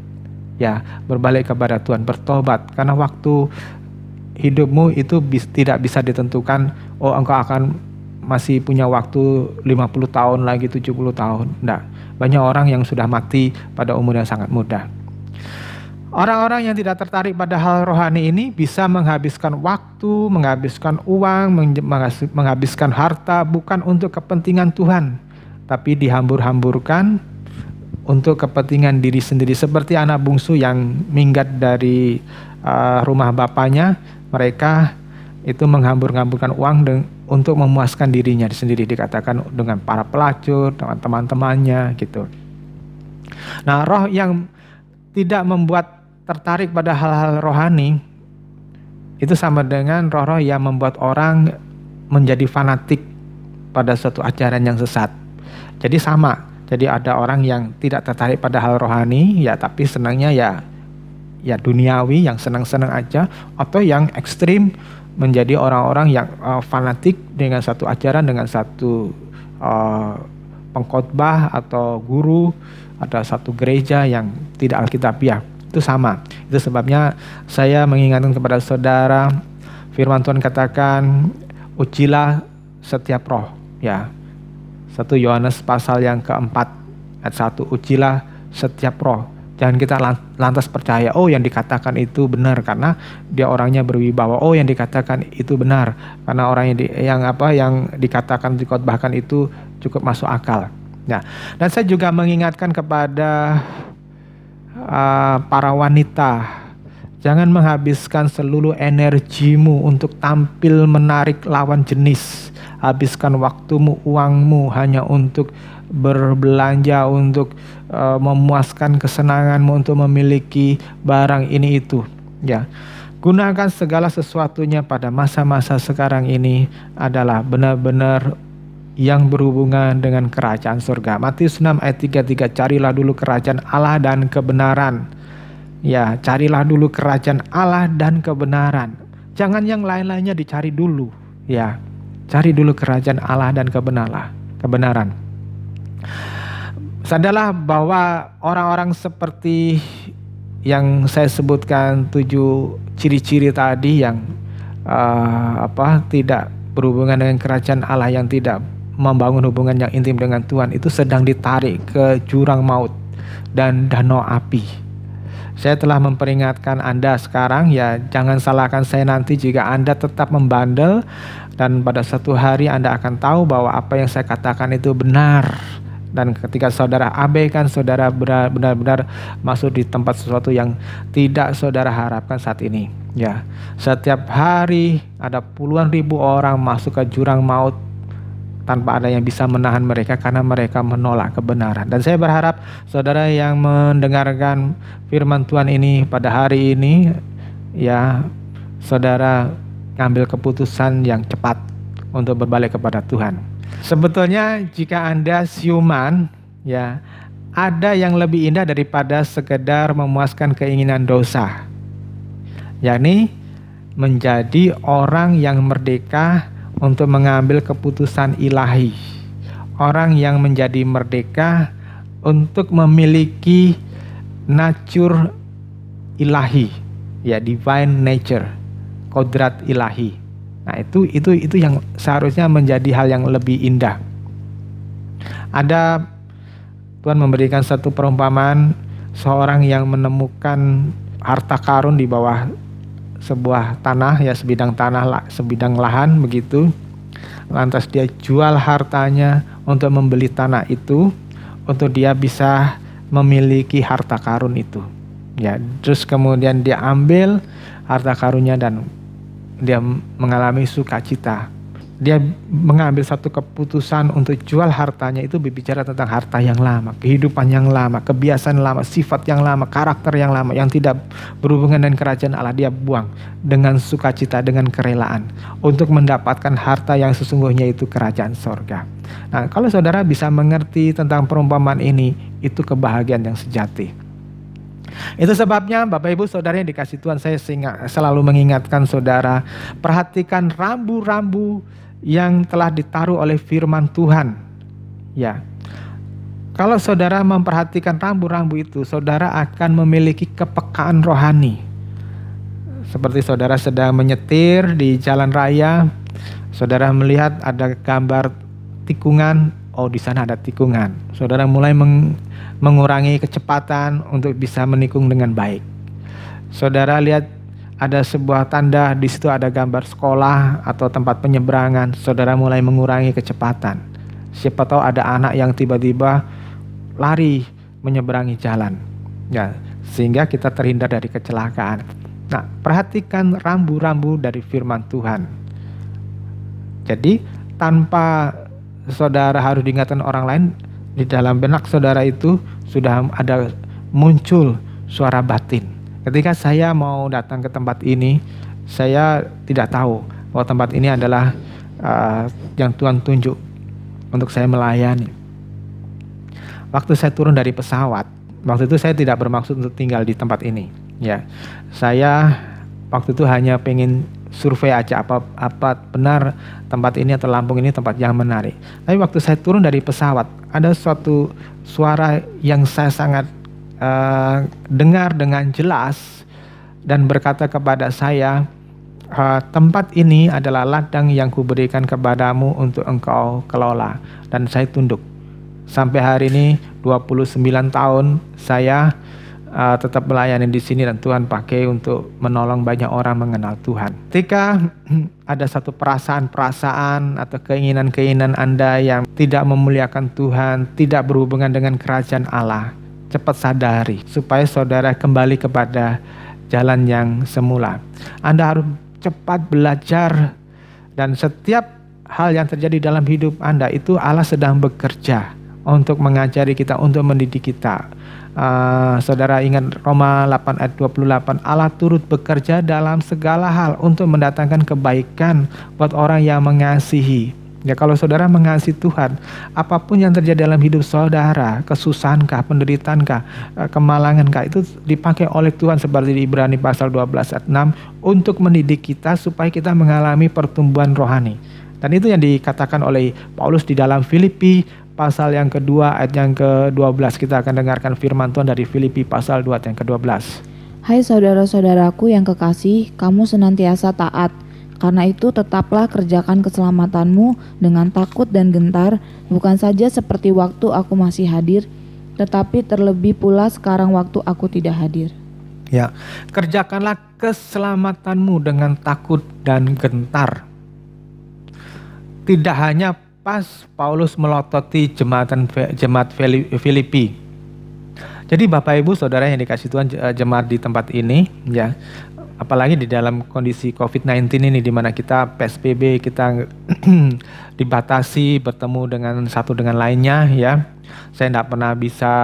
ya, berbalik kepada Tuhan, bertobat, karena waktu hidupmu itu tidak bisa ditentukan. Oh, engkau akan masih punya waktu 50 tahun lagi, 70 tahun. Enggak. Banyak orang yang sudah mati pada umur yang sangat muda. Orang-orang yang tidak tertarik pada hal rohani ini bisa menghabiskan waktu, menghabiskan uang, menghabiskan harta bukan untuk kepentingan Tuhan, tapi dihambur-hamburkan untuk kepentingan diri sendiri. Seperti anak bungsu yang minggat dari rumah bapaknya, mereka itu menghambur-hamburkan uang untuk memuaskan dirinya sendiri, dikatakan dengan para pelacur, dengan teman-temannya gitu. Nah, roh yang tidak membuat tertarik pada hal-hal rohani itu sama dengan roh-roh yang membuat orang menjadi fanatik pada suatu ajaran yang sesat. Jadi sama. Jadi ada orang yang tidak tertarik pada hal rohani, ya, tapi senangnya ya duniawi, yang senang-senang aja, atau yang ekstrim menjadi orang-orang yang fanatik dengan satu ajaran, dengan satu pengkhotbah atau guru, ada satu gereja yang tidak alkitabiah. Itu sama. Itu sebabnya saya mengingatkan kepada saudara, firman Tuhan katakan, ujilah setiap roh, ya. 1 Yohanes pasal yang keempat ayat 1, ujilah setiap roh. Jangan kita lantas percaya, oh yang dikatakan itu benar karena dia orangnya berwibawa. Oh yang dikatakan itu benar karena orang yang dikatakan, dikhotbahkan itu cukup masuk akal. Nah, dan saya juga mengingatkan kepada para wanita, jangan menghabiskan seluruh energimu untuk tampil menarik lawan jenis. Habiskan waktumu, uangmu hanya untuk berbelanja, untuk memuaskan kesenanganmu, untuk memiliki barang ini itu, ya. Gunakan segala sesuatunya pada masa-masa sekarang ini adalah benar-benar yang berhubungan dengan kerajaan surga. Matius 6 ayat 33, carilah dulu kerajaan Allah dan kebenaran. Ya, carilah dulu kerajaan Allah dan kebenaran. Jangan yang lain-lainnya dicari dulu, ya. Cari dulu kerajaan Allah dan kebenaran. Sadarlah bahwa orang-orang seperti yang saya sebutkan 7 ciri-ciri tadi yang tidak berhubungan dengan kerajaan Allah, yang tidak membangun hubungan yang intim dengan Tuhan, itu sedang ditarik ke jurang maut dan danau api. Saya telah memperingatkan Anda sekarang, ya, jangan salahkan saya nanti jika Anda tetap membandel, dan pada suatu hari Anda akan tahu bahwa apa yang saya katakan itu benar. Dan ketika saudara abaikan, saudara benar-benar masuk di tempat sesuatu yang tidak saudara harapkan saat ini. Ya, setiap hari ada puluhan ribu orang masuk ke jurang maut tanpa ada yang bisa menahan mereka karena mereka menolak kebenaran. Dan saya berharap saudara yang mendengarkan firman Tuhan ini pada hari ini, ya, saudara ngambil keputusan yang cepat untuk berbalik kepada Tuhan. Sebetulnya jika Anda siuman, ya, ada yang lebih indah daripada sekedar memuaskan keinginan dosa, yakni menjadi orang yang merdeka untuk mengambil keputusan ilahi. Orang yang menjadi merdeka untuk memiliki nature ilahi, ya, divine nature, kodrat ilahi. Nah, itu yang seharusnya menjadi hal yang lebih indah. Ada Tuhan memberikan satu perumpamaan seorang yang menemukan harta karun di bawah sebuah tanah, ya, sebidang lahan begitu. Lantas dia jual hartanya untuk membeli tanah itu, untuk dia bisa memiliki harta karun itu. Ya, terus kemudian dia ambil harta karunnya dan dia mengalami sukacita. Dia mengambil satu keputusan untuk jual hartanya itu, berbicara tentang harta yang lama, kehidupan yang lama, kebiasaan lama, sifat yang lama, karakter yang lama yang tidak berhubungan dengan kerajaan Allah. Dia buang dengan sukacita, dengan kerelaan untuk mendapatkan harta yang sesungguhnya, itu kerajaan sorga. Nah, kalau saudara bisa mengerti tentang perumpamaan ini, itu kebahagiaan yang sejati. Itu sebabnya Bapak Ibu Saudara yang dikasih Tuhan, saya selalu mengingatkan saudara, perhatikan rambu-rambu yang telah ditaruh oleh firman Tuhan. Ya, kalau saudara memperhatikan rambu-rambu itu, saudara akan memiliki kepekaan rohani. Seperti saudara sedang menyetir di jalan raya, saudara melihat ada gambar tikungan, oh di sana ada tikungan. Saudara mulai mengurangi kecepatan untuk bisa menikung dengan baik. Saudara lihat ada sebuah tanda, di situ ada gambar sekolah atau tempat penyeberangan, saudara mulai mengurangi kecepatan. Siapa tahu ada anak yang tiba-tiba lari menyeberangi jalan, ya, sehingga kita terhindar dari kecelakaan. Nah, perhatikan rambu-rambu dari firman Tuhan. Jadi tanpa saudara harus diingatkan orang lain, di dalam benak saudara itu sudah ada muncul suara batin. Ketika saya mau datang ke tempat ini, saya tidak tahu bahwa tempat ini adalah yang Tuhan tunjuk untuk saya melayani. Waktu saya turun dari pesawat, waktu itu saya tidak bermaksud untuk tinggal di tempat ini. Ya, saya waktu itu hanya pengen survei aja apa benar tempat ini atau Lampung ini tempat yang menarik. Tapi waktu saya turun dari pesawat, ada suatu suara yang saya sangat dengar dengan jelas dan berkata kepada saya, tempat ini adalah ladang yang kuberikan kepadamu untuk engkau kelola. Dan saya tunduk. Sampai hari ini 29 tahun saya tetap melayani di sini, dan Tuhan pakai untuk menolong banyak orang mengenal Tuhan. Ketika ada satu perasaan-perasaan atau keinginan-keinginan Anda yang tidak memuliakan Tuhan, tidak berhubungan dengan kerajaan Allah, cepat sadari supaya saudara kembali kepada jalan yang semula. Anda harus cepat belajar, dan setiap hal yang terjadi dalam hidup Anda itu Allah sedang bekerja untuk mengajari kita, untuk mendidik kita. Saudara ingat Roma 8 ayat 28, Allah turut bekerja dalam segala hal untuk mendatangkan kebaikan buat orang yang mengasihi. Ya, kalau saudara mengasihi Tuhan, apapun yang terjadi dalam hidup saudara, kesusahankah, penderitaankah, kemalangankah, itu dipakai oleh Tuhan seperti di Ibrani pasal 12 ayat 6 untuk mendidik kita supaya kita mengalami pertumbuhan rohani. Dan itu yang dikatakan oleh Paulus di dalam Filipi pasal yang kedua ayat yang ke-12. Kita akan dengarkan firman Tuhan dari Filipi pasal 2 ayat yang ke-12. Hai saudara-saudaraku yang kekasih, kamu senantiasa taat. Karena itu tetaplah kerjakan keselamatanmu dengan takut dan gentar, bukan saja seperti waktu aku masih hadir, tetapi terlebih pula sekarang waktu aku tidak hadir. Ya, kerjakanlah keselamatanmu dengan takut dan gentar. Tidak hanya pas Paulus melototi jemaat Filipi. Jadi Bapak Ibu Saudara yang dikasih Tuhan, jemaat di tempat ini, ya, apalagi di dalam kondisi COVID-19 ini, di mana kita PSBB, kita dibatasi bertemu dengan satu dengan lainnya, ya. Saya tidak pernah bisa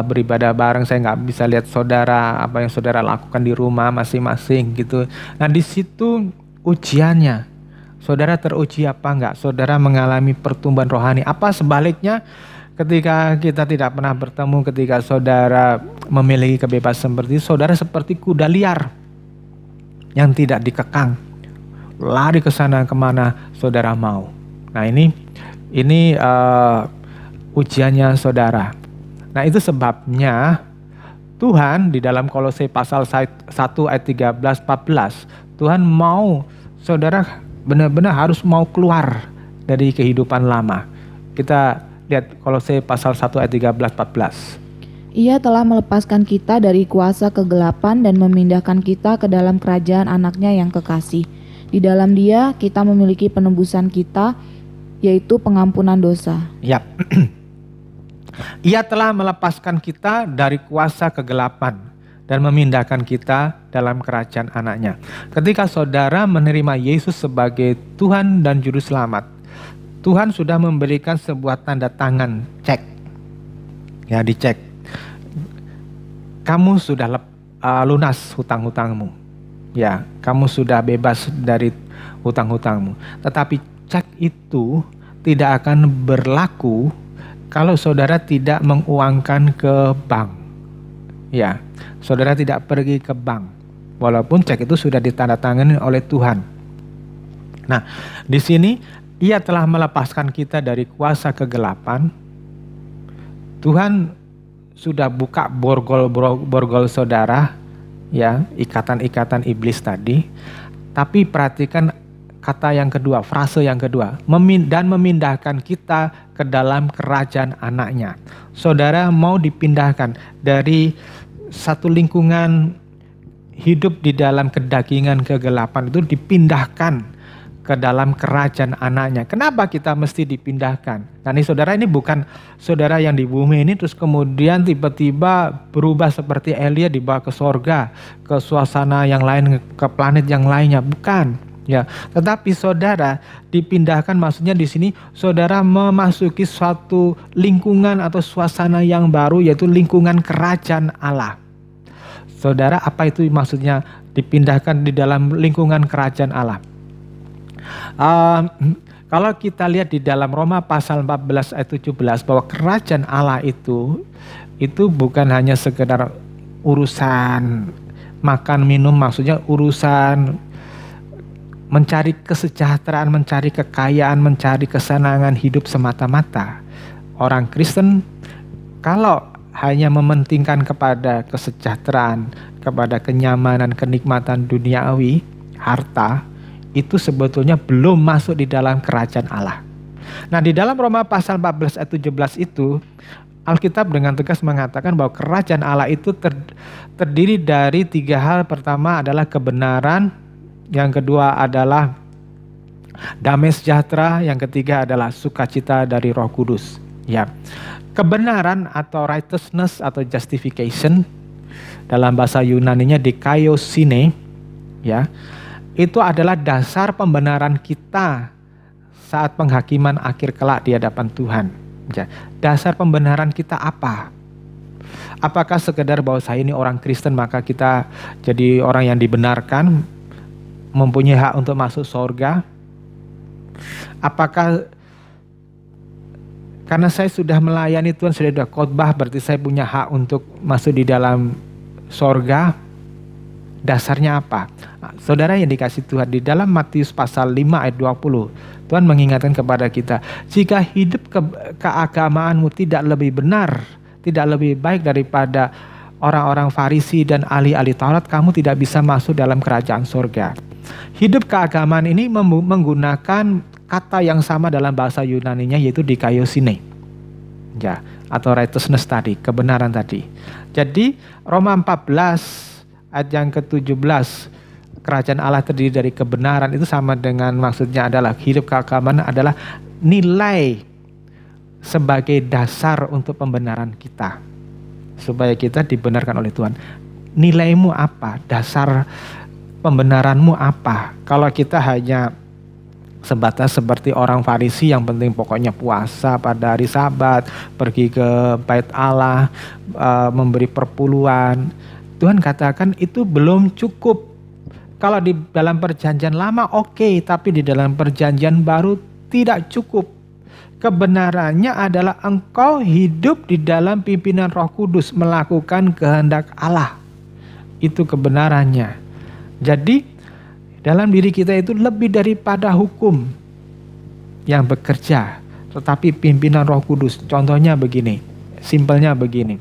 beribadah bareng, saya nggak bisa lihat saudara, apa yang saudara lakukan di rumah masing-masing gitu. Nah, di situ ujiannya, saudara teruji apa enggak? Saudara mengalami pertumbuhan rohani. Apa sebaliknya ketika kita tidak pernah bertemu, ketika saudara memiliki kebebasan seperti itu, saudara seperti kuda liar. yang tidak dikekang. Lari ke sana kemana saudara mau. Nah ini ujiannya saudara. Nah itu sebabnya Tuhan di dalam Kolose pasal 1 ayat 13-14, Tuhan mau saudara benar-benar harus mau keluar dari kehidupan lama. Kita lihat Kolose pasal 1 ayat 13-14. Ia telah melepaskan kita dari kuasa kegelapan dan memindahkan kita ke dalam kerajaan anaknya yang kekasih. Di dalam Dia kita memiliki penebusan kita, yaitu pengampunan dosa. Ya. Ia telah melepaskan kita dari kuasa kegelapan dan memindahkan kita dalam kerajaan anaknya. Ketika saudara menerima Yesus sebagai Tuhan dan Juru Selamat, Tuhan sudah memberikan sebuah tanda tangan, cek. Ya, dicek. Kamu sudah lunas hutang-hutangmu. Ya, kamu sudah bebas dari hutang-hutangmu. Tetapi cek itu tidak akan berlaku kalau saudara tidak menguangkan ke bank. Ya, saudara tidak pergi ke bank. Walaupun cek itu sudah ditandatangani oleh Tuhan. Nah, di sini Ia telah melepaskan kita dari kuasa kegelapan. Tuhan sudah buka borgol saudara, ya, ikatan-ikatan iblis tadi. Tapi perhatikan kata yang kedua, frase yang kedua, dan memindahkan kita ke dalam kerajaan anaknya. Saudara mau dipindahkan dari satu lingkungan hidup di dalam kedagingan kegelapan itu dipindahkan ke dalam kerajaan anaknya. Kenapa kita mesti dipindahkan? Nah ini saudara, ini bukan saudara yang di bumi ini terus kemudian tiba-tiba berubah seperti Elia dibawa ke sorga, ke suasana yang lain, ke planet yang lainnya. Bukan. Ya, tetapi saudara dipindahkan, maksudnya di sini saudara memasuki suatu lingkungan atau suasana yang baru, yaitu lingkungan kerajaan Allah. Saudara, apa itu maksudnya dipindahkan di dalam lingkungan kerajaan Allah? Kalau kita lihat di dalam Roma pasal 14 ayat 17 bahwa kerajaan Allah itu bukan hanya sekedar urusan makan minum, maksudnya urusan mencari kesejahteraan, mencari kekayaan, mencari kesenangan hidup semata-mata. Orang Kristen kalau hanya mementingkan kepada kesejahteraan, kepada kenyamanan, kenikmatan duniawi, harta, itu sebetulnya belum masuk di dalam kerajaan Allah. Nah di dalam Roma pasal 14 ayat 17 itu Alkitab dengan tegas mengatakan bahwa kerajaan Allah itu terdiri dari 3 hal. Pertama adalah kebenaran, yang kedua adalah damai sejahtera, yang ketiga adalah sukacita dari Roh Kudus. Ya, kebenaran atau righteousness atau justification dalam bahasa Yunaninya dikaiosine, ya. Itu adalah dasar pembenaran kita saat penghakiman akhir kelak di hadapan Tuhan. Ya, dasar pembenaran kita apa? Apakah sekedar bahwa saya ini orang Kristen maka kita jadi orang yang dibenarkan, mempunyai hak untuk masuk surga? Apakah karena saya sudah melayani Tuhan, sudah khotbah, berarti saya punya hak untuk masuk di dalam surga? Dasarnya apa? Saudara yang dikasih Tuhan, di dalam Matius pasal 5 ayat 20, Tuhan mengingatkan kepada kita, jika hidup keagamaanmu tidak lebih benar, tidak lebih baik daripada orang-orang Farisi dan ahli-ahli Taurat, kamu tidak bisa masuk dalam kerajaan surga. Hidup keagamaan ini menggunakan kata yang sama dalam bahasa Yunaninya, yaitu dikaiosine, ya, atau righteousness tadi, kebenaran tadi. Jadi Roma 14 ayat yang ke-17, kerajaan Allah terdiri dari kebenaran, itu sama dengan maksudnya adalah hidup keagamaan adalah nilai sebagai dasar untuk pembenaran kita, supaya kita dibenarkan oleh Tuhan. Nilaimu apa? Dasar pembenaranmu apa? Kalau kita hanya sebatas seperti orang Farisi yang penting pokoknya puasa pada hari Sabat, pergi ke bait Allah, memberi perpuluhan, Tuhan katakan itu belum cukup. Kalau di dalam perjanjian lama oke, tapi di dalam perjanjian baru tidak cukup. Kebenarannya adalah engkau hidup di dalam pimpinan Roh Kudus, melakukan kehendak Allah. Itu kebenarannya. Jadi Dalam diri kita itu lebih daripada hukum yang bekerja, tetapi pimpinan Roh Kudus. Contohnya begini, simpelnya begini.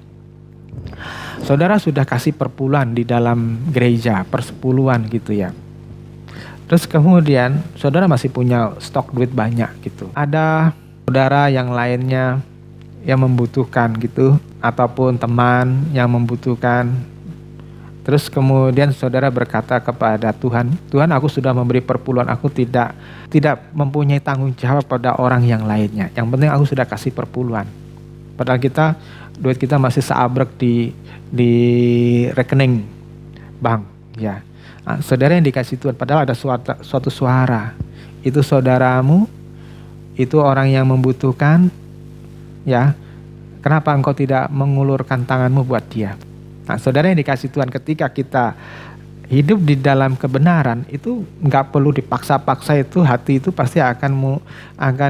Saudara sudah kasih perpuluhan di dalam gereja, persepuluhan gitu ya. Terus kemudian saudara masih punya stok duit banyak gitu. Ada saudara yang lainnya yang membutuhkan gitu, ataupun teman yang membutuhkan. Terus kemudian saudara berkata kepada Tuhan, Tuhan, aku sudah memberi perpuluhan, aku tidak mempunyai tanggung jawab pada orang yang lainnya. Yang penting aku sudah kasih perpuluhan. Padahal duit kita masih seabrek di rekening bank ya. Nah, saudara yang dikasih Tuhan, padahal ada suatu suara, itu saudaramu, itu orang yang membutuhkan ya, kenapa engkau tidak mengulurkan tanganmu buat dia? Nah, saudara yang dikasih Tuhan, ketika kita hidup di dalam kebenaran, itu nggak perlu dipaksa-paksa, itu hati itu pasti akan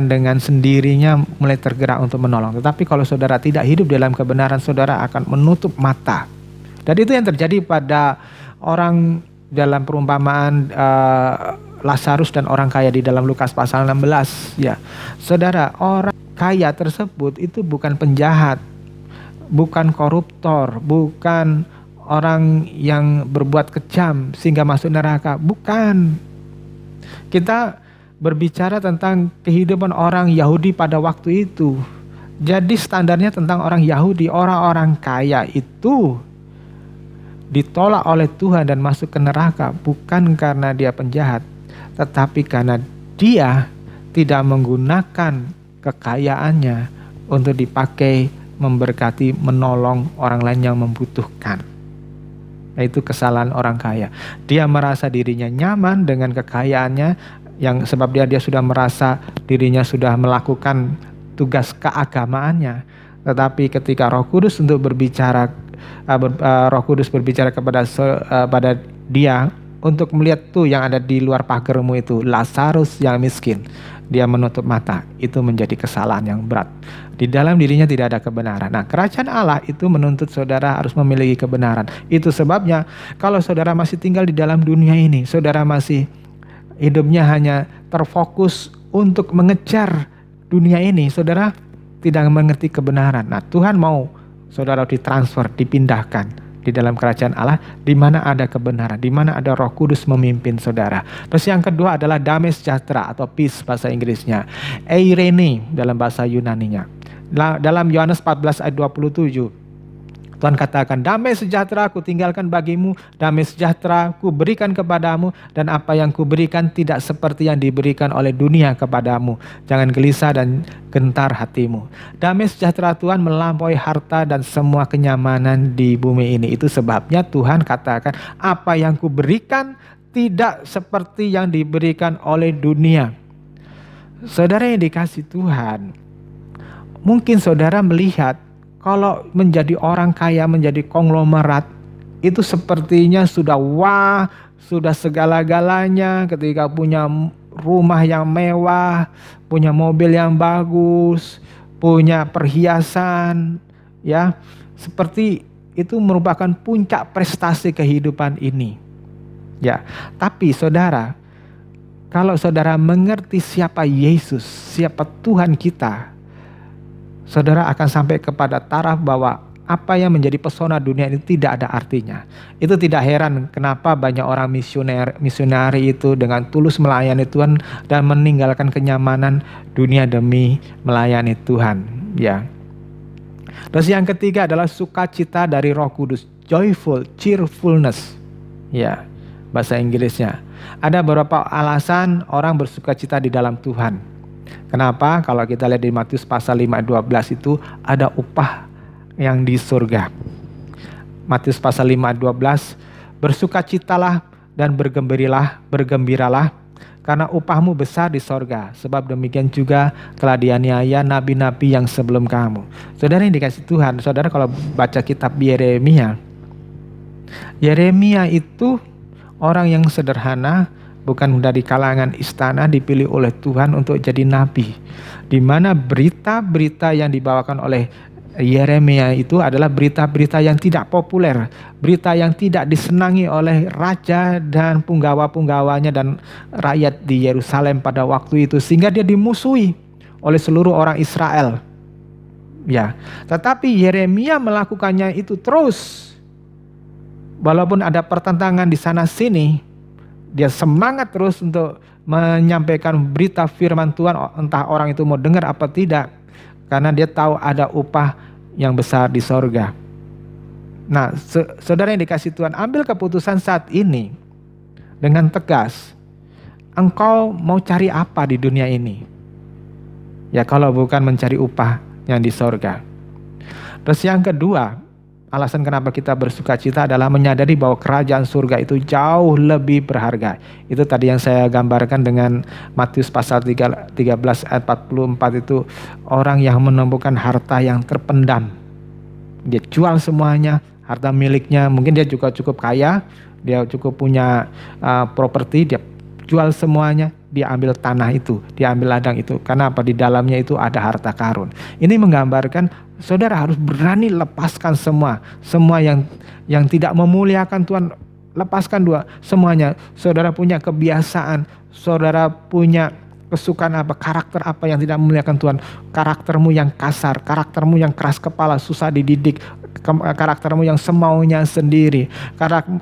dengan sendirinya mulai tergerak untuk menolong. Tetapi kalau saudara tidak hidup dalam kebenaran, saudara akan menutup mata. Dan itu yang terjadi pada orang dalam perumpamaan Lazarus dan orang kaya di dalam Lukas pasal 16 ya. Saudara, orang kaya tersebut itu bukan penjahat, bukan koruptor, bukan orang yang berbuat kejam sehingga masuk neraka, bukan. Kita berbicara tentang kehidupan orang Yahudi pada waktu itu. Jadi standarnya tentang orang Yahudi, orang-orang kaya itu ditolak oleh Tuhan dan masuk ke neraka bukan karena dia penjahat, tetapi karena dia tidak menggunakan kekayaannya untuk dipakai memberkati, menolong orang lain yang membutuhkan. Nah, itu kesalahan orang kaya. Dia merasa dirinya nyaman dengan kekayaannya, yang sebab dia sudah merasa dirinya sudah melakukan tugas keagamaannya. Tetapi ketika Roh Kudus berbicara pada dia untuk melihat tuh yang ada di luar pagarmu itu, Lazarus yang miskin, dia menutup mata. Itu menjadi kesalahan yang berat. Di dalam dirinya tidak ada kebenaran. Nah, kerajaan Allah itu menuntut saudara harus memiliki kebenaran. Itu sebabnya kalau saudara masih tinggal di dalam dunia ini, saudara masih hidupnya hanya terfokus untuk mengejar dunia ini, saudara tidak mengerti kebenaran. Nah, Tuhan mau saudara ditransfer, dipindahkan di dalam kerajaan Allah, di mana ada kebenaran, di mana ada Roh Kudus memimpin saudara. Terus yang kedua adalah damai sejahtera atau peace bahasa Inggrisnya, eirene dalam bahasa Yunaninya. Dalam Yohanes 14 ayat 27, Tuhan katakan, damai sejahtera ku tinggalkan bagimu, damai sejahtera ku berikan kepadamu, dan apa yang ku berikan tidak seperti yang diberikan oleh dunia kepadamu. Jangan gelisah dan gentar hatimu. Damai sejahtera Tuhan melampaui harta dan semua kenyamanan di bumi ini. Itu sebabnya Tuhan katakan, apa yang ku berikan tidak seperti yang diberikan oleh dunia. Saudara yang dikasih Tuhan, mungkin saudara melihat kalau menjadi orang kaya, menjadi konglomerat, itu sepertinya sudah sudah segala-galanya. Ketika punya rumah yang mewah, punya mobil yang bagus, punya perhiasan, ya, seperti itu merupakan puncak prestasi kehidupan ini. Ya, tapi saudara, kalau saudara mengerti siapa Yesus, siapa Tuhan kita, saudara akan sampai kepada taraf bahwa apa yang menjadi pesona dunia ini tidak ada artinya. Itu tidak heran kenapa banyak orang misionari itu dengan tulus melayani Tuhan dan meninggalkan kenyamanan dunia demi melayani Tuhan. Ya. Terus yang ketiga adalah sukacita dari Roh Kudus, joyful, cheerfulness. Ya, bahasa Inggrisnya. Ada beberapa alasan orang bersukacita di dalam Tuhan. Kenapa? Kalau kita lihat di Matius pasal 5 ayat 12 itu ada upah yang di surga. Matius pasal 5 ayat 12, bersukacitalah dan bergembiralah karena upahmu besar di sorga. Sebab demikian juga telah dianiaya nabi-nabi yang sebelum kamu. Saudara yang dikasih Tuhan, saudara kalau baca kitab Yeremia itu orang yang sederhana, bukan dari kalangan istana, dipilih oleh Tuhan untuk jadi nabi. Di mana berita-berita yang dibawakan oleh Yeremia itu adalah berita-berita yang tidak populer, berita yang tidak disenangi oleh raja dan punggawa-punggawanya dan rakyat di Yerusalem pada waktu itu, sehingga dia dimusuhi oleh seluruh orang Israel. Ya, tetapi Yeremia melakukannya itu terus. Walaupun ada pertentangan di sana sini, dia semangat terus untuk menyampaikan berita firman Tuhan, entah orang itu mau dengar apa tidak, karena dia tahu ada upah yang besar di sorga. Nah, saudara yang dikasih Tuhan, ambil keputusan saat ini dengan tegas. Engkau mau cari apa di dunia ini? Ya, kalau bukan mencari upah yang di sorga. Terus yang kedua, alasan kenapa kita bersuka cita adalah menyadari bahwa kerajaan surga itu jauh lebih berharga. Itu tadi yang saya gambarkan dengan Matius pasal 13 ayat 44 itu, orang yang menemukan harta yang terpendam. Dia jual semuanya, harta miliknya, mungkin dia juga cukup kaya, dia cukup punya properti, dia jual semuanya, dia ambil tanah itu, dia ambil ladang itu. Karena apa? Di dalamnya itu ada harta karun. Ini menggambarkan saudara harus berani lepaskan semua yang tidak memuliakan Tuhan, lepaskan semuanya. Saudara punya kebiasaan, saudara punya kesukaan apa, karakter apa yang tidak memuliakan Tuhan, karaktermu yang kasar, karaktermu yang keras kepala, susah dididik, karaktermu yang semaunya sendiri,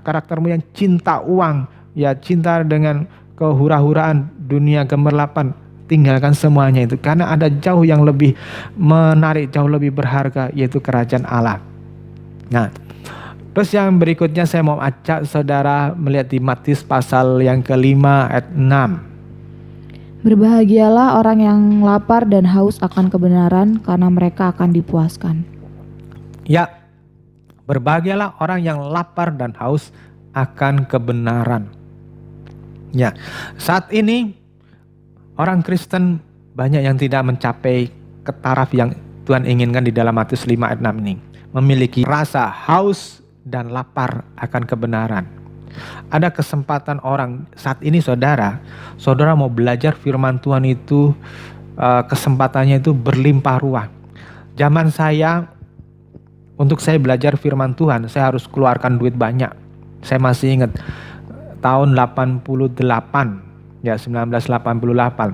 karaktermu yang cinta uang, ya cinta dengan kehura-huraan, dunia gemerlapan, tinggalkan semuanya itu, karena ada jauh yang lebih menarik, jauh lebih berharga, yaitu kerajaan Allah. Nah, terus yang berikutnya saya mau ajak saudara melihat di Matius pasal yang ke-5 ayat 6. Berbahagialah orang yang lapar dan haus akan kebenaran, karena mereka akan dipuaskan. Ya, berbahagialah orang yang lapar dan haus akan kebenaran. Ya, saat ini orang Kristen banyak yang tidak mencapai ke taraf yang Tuhan inginkan di dalam Matius 5 ayat 6 ini. Memiliki rasa haus dan lapar akan kebenaran. Ada kesempatan orang saat ini saudara mau belajar firman Tuhan itu, kesempatannya itu berlimpah ruah. Zaman saya, untuk saya belajar firman Tuhan, saya harus keluarkan duit banyak. Saya masih ingat tahun 88, ya 1988.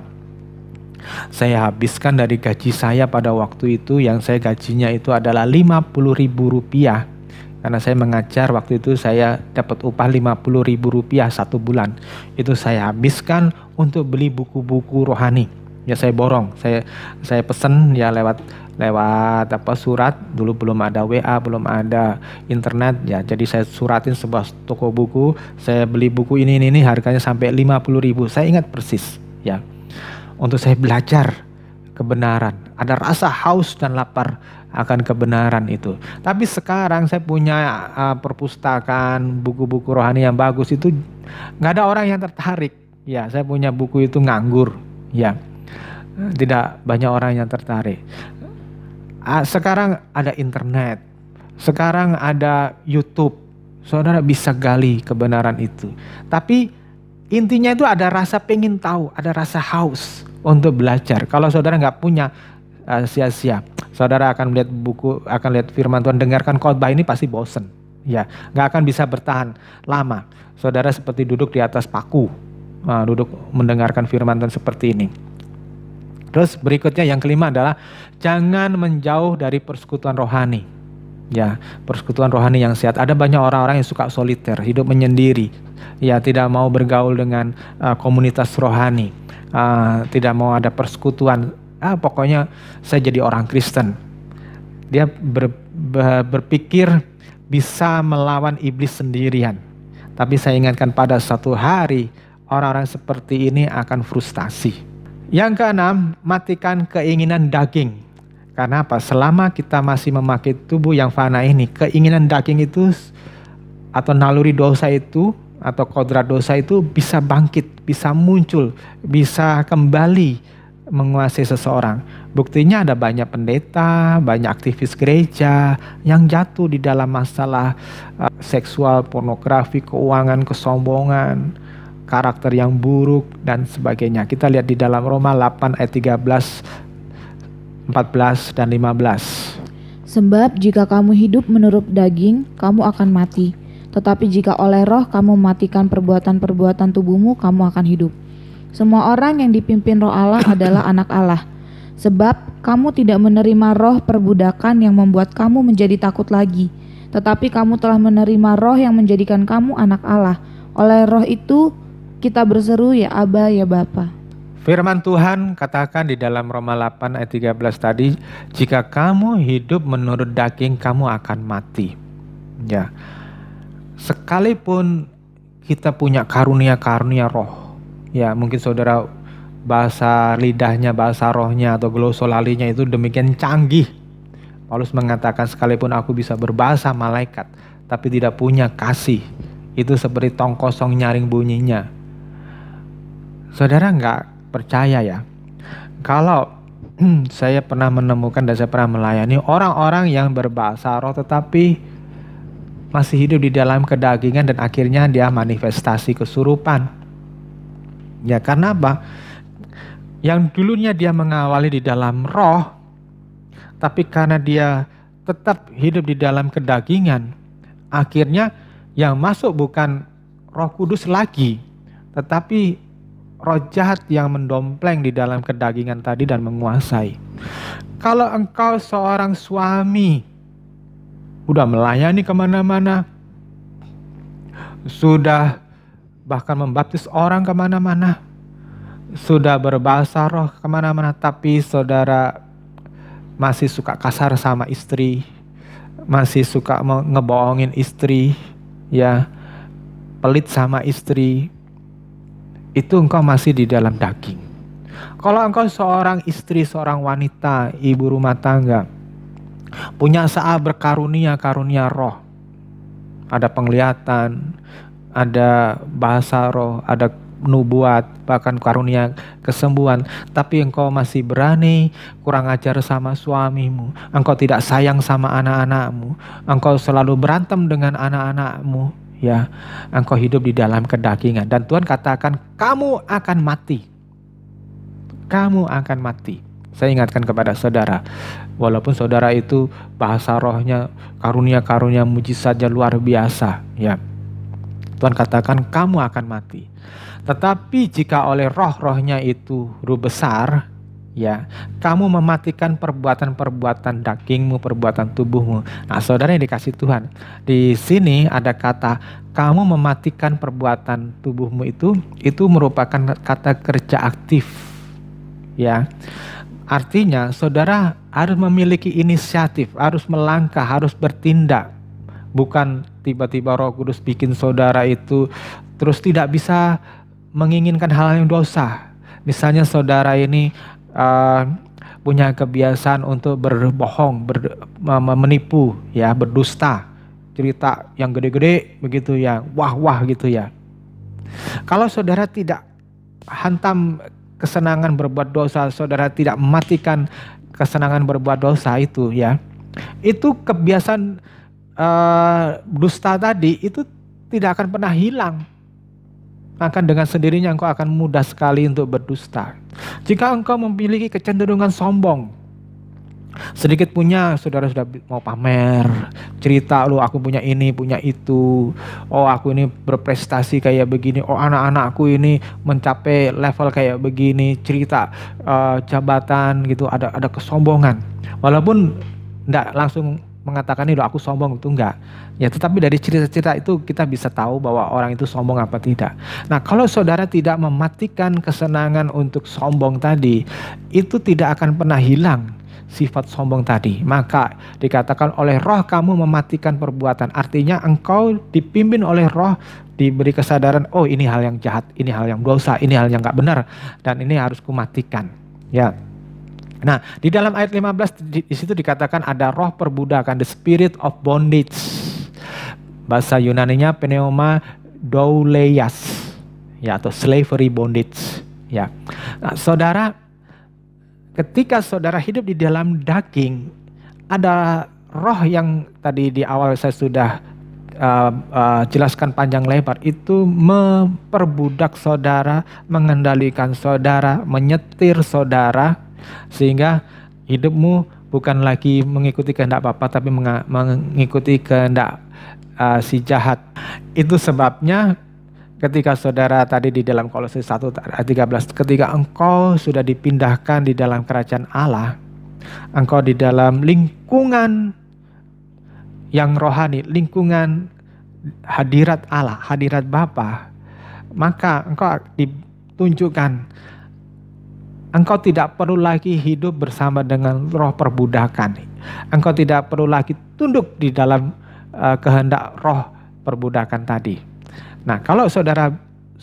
Saya habiskan dari gaji saya pada waktu itu, yang saya gajinya itu adalah Rp50.000. Karena saya mengajar waktu itu, saya dapat upah Rp50.000 satu bulan. Itu saya habiskan untuk beli buku-buku rohani. Ya saya borong, saya pesen ya lewat surat. Dulu belum ada WA, belum ada internet ya. Jadi saya suratin sebuah toko buku, saya beli buku ini harganya sampai 50.000. Saya ingat persis ya. Untuk saya belajar kebenaran, ada rasa haus dan lapar akan kebenaran itu. Tapi sekarang saya punya perpustakaan buku-buku rohani yang bagus, itu nggak ada orang yang tertarik. Ya, saya punya buku itu nganggur. Ya, tidak banyak orang yang tertarik. Sekarang ada internet, sekarang ada YouTube. Saudara bisa gali kebenaran itu. Tapi intinya itu ada rasa pengen tahu, ada rasa haus untuk belajar. Kalau saudara nggak punya, sia-sia. Saudara akan melihat buku, akan lihat firman Tuhan, dengarkan khotbah ini pasti bosen. Ya, nggak akan bisa bertahan lama. Saudara seperti duduk di atas paku, duduk mendengarkan firman Tuhan seperti ini. Terus berikutnya yang kelima adalah jangan menjauh dari persekutuan rohani. Ya, persekutuan rohani yang sehat. Ada banyak orang-orang yang suka soliter, hidup menyendiri. Ya, tidak mau bergaul dengan komunitas rohani. Tidak mau ada persekutuan. Pokoknya saya jadi orang Kristen. Dia berpikir bisa melawan iblis sendirian. Tapi saya ingatkan pada satu hari orang-orang seperti ini akan frustasi. Yang keenam, matikan keinginan daging. Karena apa? Selama kita masih memakai tubuh yang fana ini, keinginan daging itu atau naluri dosa itu atau kodrat dosa itu bisa bangkit, bisa muncul, bisa kembali menguasai seseorang. Buktinya ada banyak pendeta, banyak aktivis gereja yang jatuh di dalam masalah seksual, pornografi, keuangan, kesombongan, karakter yang buruk dan sebagainya. Kita lihat di dalam Roma 8 ayat 13, 14 dan 15. Sebab jika kamu hidup menurut daging, kamu akan mati. Tetapi jika oleh roh kamu mematikan perbuatan-perbuatan tubuhmu, kamu akan hidup. Semua orang yang dipimpin roh Allah adalah anak Allah. Sebab kamu tidak menerima roh perbudakan yang membuat kamu menjadi takut lagi. Tetapi kamu telah menerima roh yang menjadikan kamu anak Allah. Oleh roh itu kita berseru, ya Aba, ya Bapa. Firman Tuhan katakan di dalam Roma 8 ayat 13 tadi, jika kamu hidup menurut daging, kamu akan mati. Ya. Sekalipun kita punya karunia-karunia roh, ya mungkin saudara bahasa lidahnya, bahasa rohnya atau glosolalinya itu demikian canggih. Paulus mengatakan sekalipun aku bisa berbahasa malaikat, tapi tidak punya kasih, itu seperti tong kosong nyaring bunyinya. Saudara nggak percaya ya? Kalau saya pernah menemukan dan saya pernah melayani orang-orang yang berbahasa roh tetapi masih hidup di dalam kedagingan dan akhirnya dia manifestasi kesurupan. Ya karena apa? Yang dulunya dia mengawali di dalam roh, tapi karena dia tetap hidup di dalam kedagingan, akhirnya yang masuk bukan Roh Kudus lagi, tetapi roh jahat yang mendompleng di dalam kedagingan tadi dan menguasai. Kalau engkau seorang suami, udah melayani kemana-mana, sudah bahkan membaptis orang kemana-mana, sudah berbahasa roh kemana-mana, tapi saudara masih suka kasar sama istri, masih suka ngebohongin istri, ya pelit sama istri, itu engkau masih di dalam daging. Kalau engkau seorang istri, seorang wanita, ibu rumah tangga, punya saat berkarunia roh, ada penglihatan, ada bahasa roh, ada nubuat, bahkan karunia kesembuhan, tapi engkau masih berani kurang ajar sama suamimu, engkau tidak sayang sama anak-anakmu, engkau selalu berantem dengan anak-anakmu, ya, engkau hidup di dalam kedagingan. Dan Tuhan katakan kamu akan mati. Kamu akan mati. Saya ingatkan kepada saudara, walaupun saudara itu bahasa rohnya, karunia-karunia mujizatnya luar biasa, ya, Tuhan katakan kamu akan mati. Tetapi jika oleh roh-rohnya itu ruh besar, ya, kamu mematikan perbuatan-perbuatan dagingmu, perbuatan tubuhmu. Nah, saudara yang dikasih Tuhan, di sini ada kata kamu mematikan perbuatan tubuhmu, itu merupakan kata kerja aktif, ya. Artinya saudara harus memiliki inisiatif, harus melangkah, harus bertindak. Bukan tiba-tiba Roh Kudus bikin saudara itu terus tidak bisa menginginkan hal yang dosa. Misalnya saudara ini punya kebiasaan untuk berbohong, menipu, ya, berdusta, cerita yang gede-gede begitu ya, wah-wah gitu ya. Kalau saudara tidak hantam kesenangan berbuat dosa, saudara tidak mematikan kesenangan berbuat dosa itu, ya, itu kebiasaan dusta tadi itu tidak akan pernah hilang. Akan dengan sendirinya engkau akan mudah sekali untuk berdusta. Jika engkau memiliki kecenderungan sombong, sedikit punya, saudara sudah mau pamer, cerita, lu aku punya ini, punya itu, oh aku ini berprestasi kayak begini, oh anak-anakku ini mencapai level kayak begini, cerita jabatan gitu, ada kesombongan. Walaupun enggak langsung mengatakan ini aku sombong, itu enggak. Ya, tetapi dari cerita-cerita itu kita bisa tahu bahwa orang itu sombong apa tidak. Nah, kalau saudara tidak mematikan kesenangan untuk sombong tadi, itu tidak akan pernah hilang sifat sombong tadi. Maka dikatakan oleh roh kamu mematikan perbuatan. Artinya engkau dipimpin oleh roh, diberi kesadaran, oh ini hal yang jahat, ini hal yang dosa, ini hal yang enggak benar, dan ini harus kumatikan. Ya. Nah, di dalam ayat 15 di situ dikatakan ada roh perbudakan, the spirit of bondage. Bahasa Yunaninya pneuma douleias, ya, atau slavery bondage, ya. Nah, saudara, ketika saudara hidup di dalam daging, ada roh yang tadi di awal saya sudah jelaskan panjang lebar, itu memperbudak saudara, mengendalikan saudara, menyetir saudara, sehingga hidupmu bukan lagi mengikuti kehendak Bapa, tapi mengikuti kehendak si jahat. Itu sebabnya ketika saudara tadi di dalam Kolose 1 ayat 13, ketika engkau sudah dipindahkan di dalam kerajaan Allah, engkau di dalam lingkungan yang rohani, lingkungan hadirat Allah, hadirat Bapa, maka engkau ditunjukkan engkau tidak perlu lagi hidup bersama dengan roh perbudakan. Engkau tidak perlu lagi tunduk di dalam kehendak roh perbudakan tadi. Nah, kalau saudara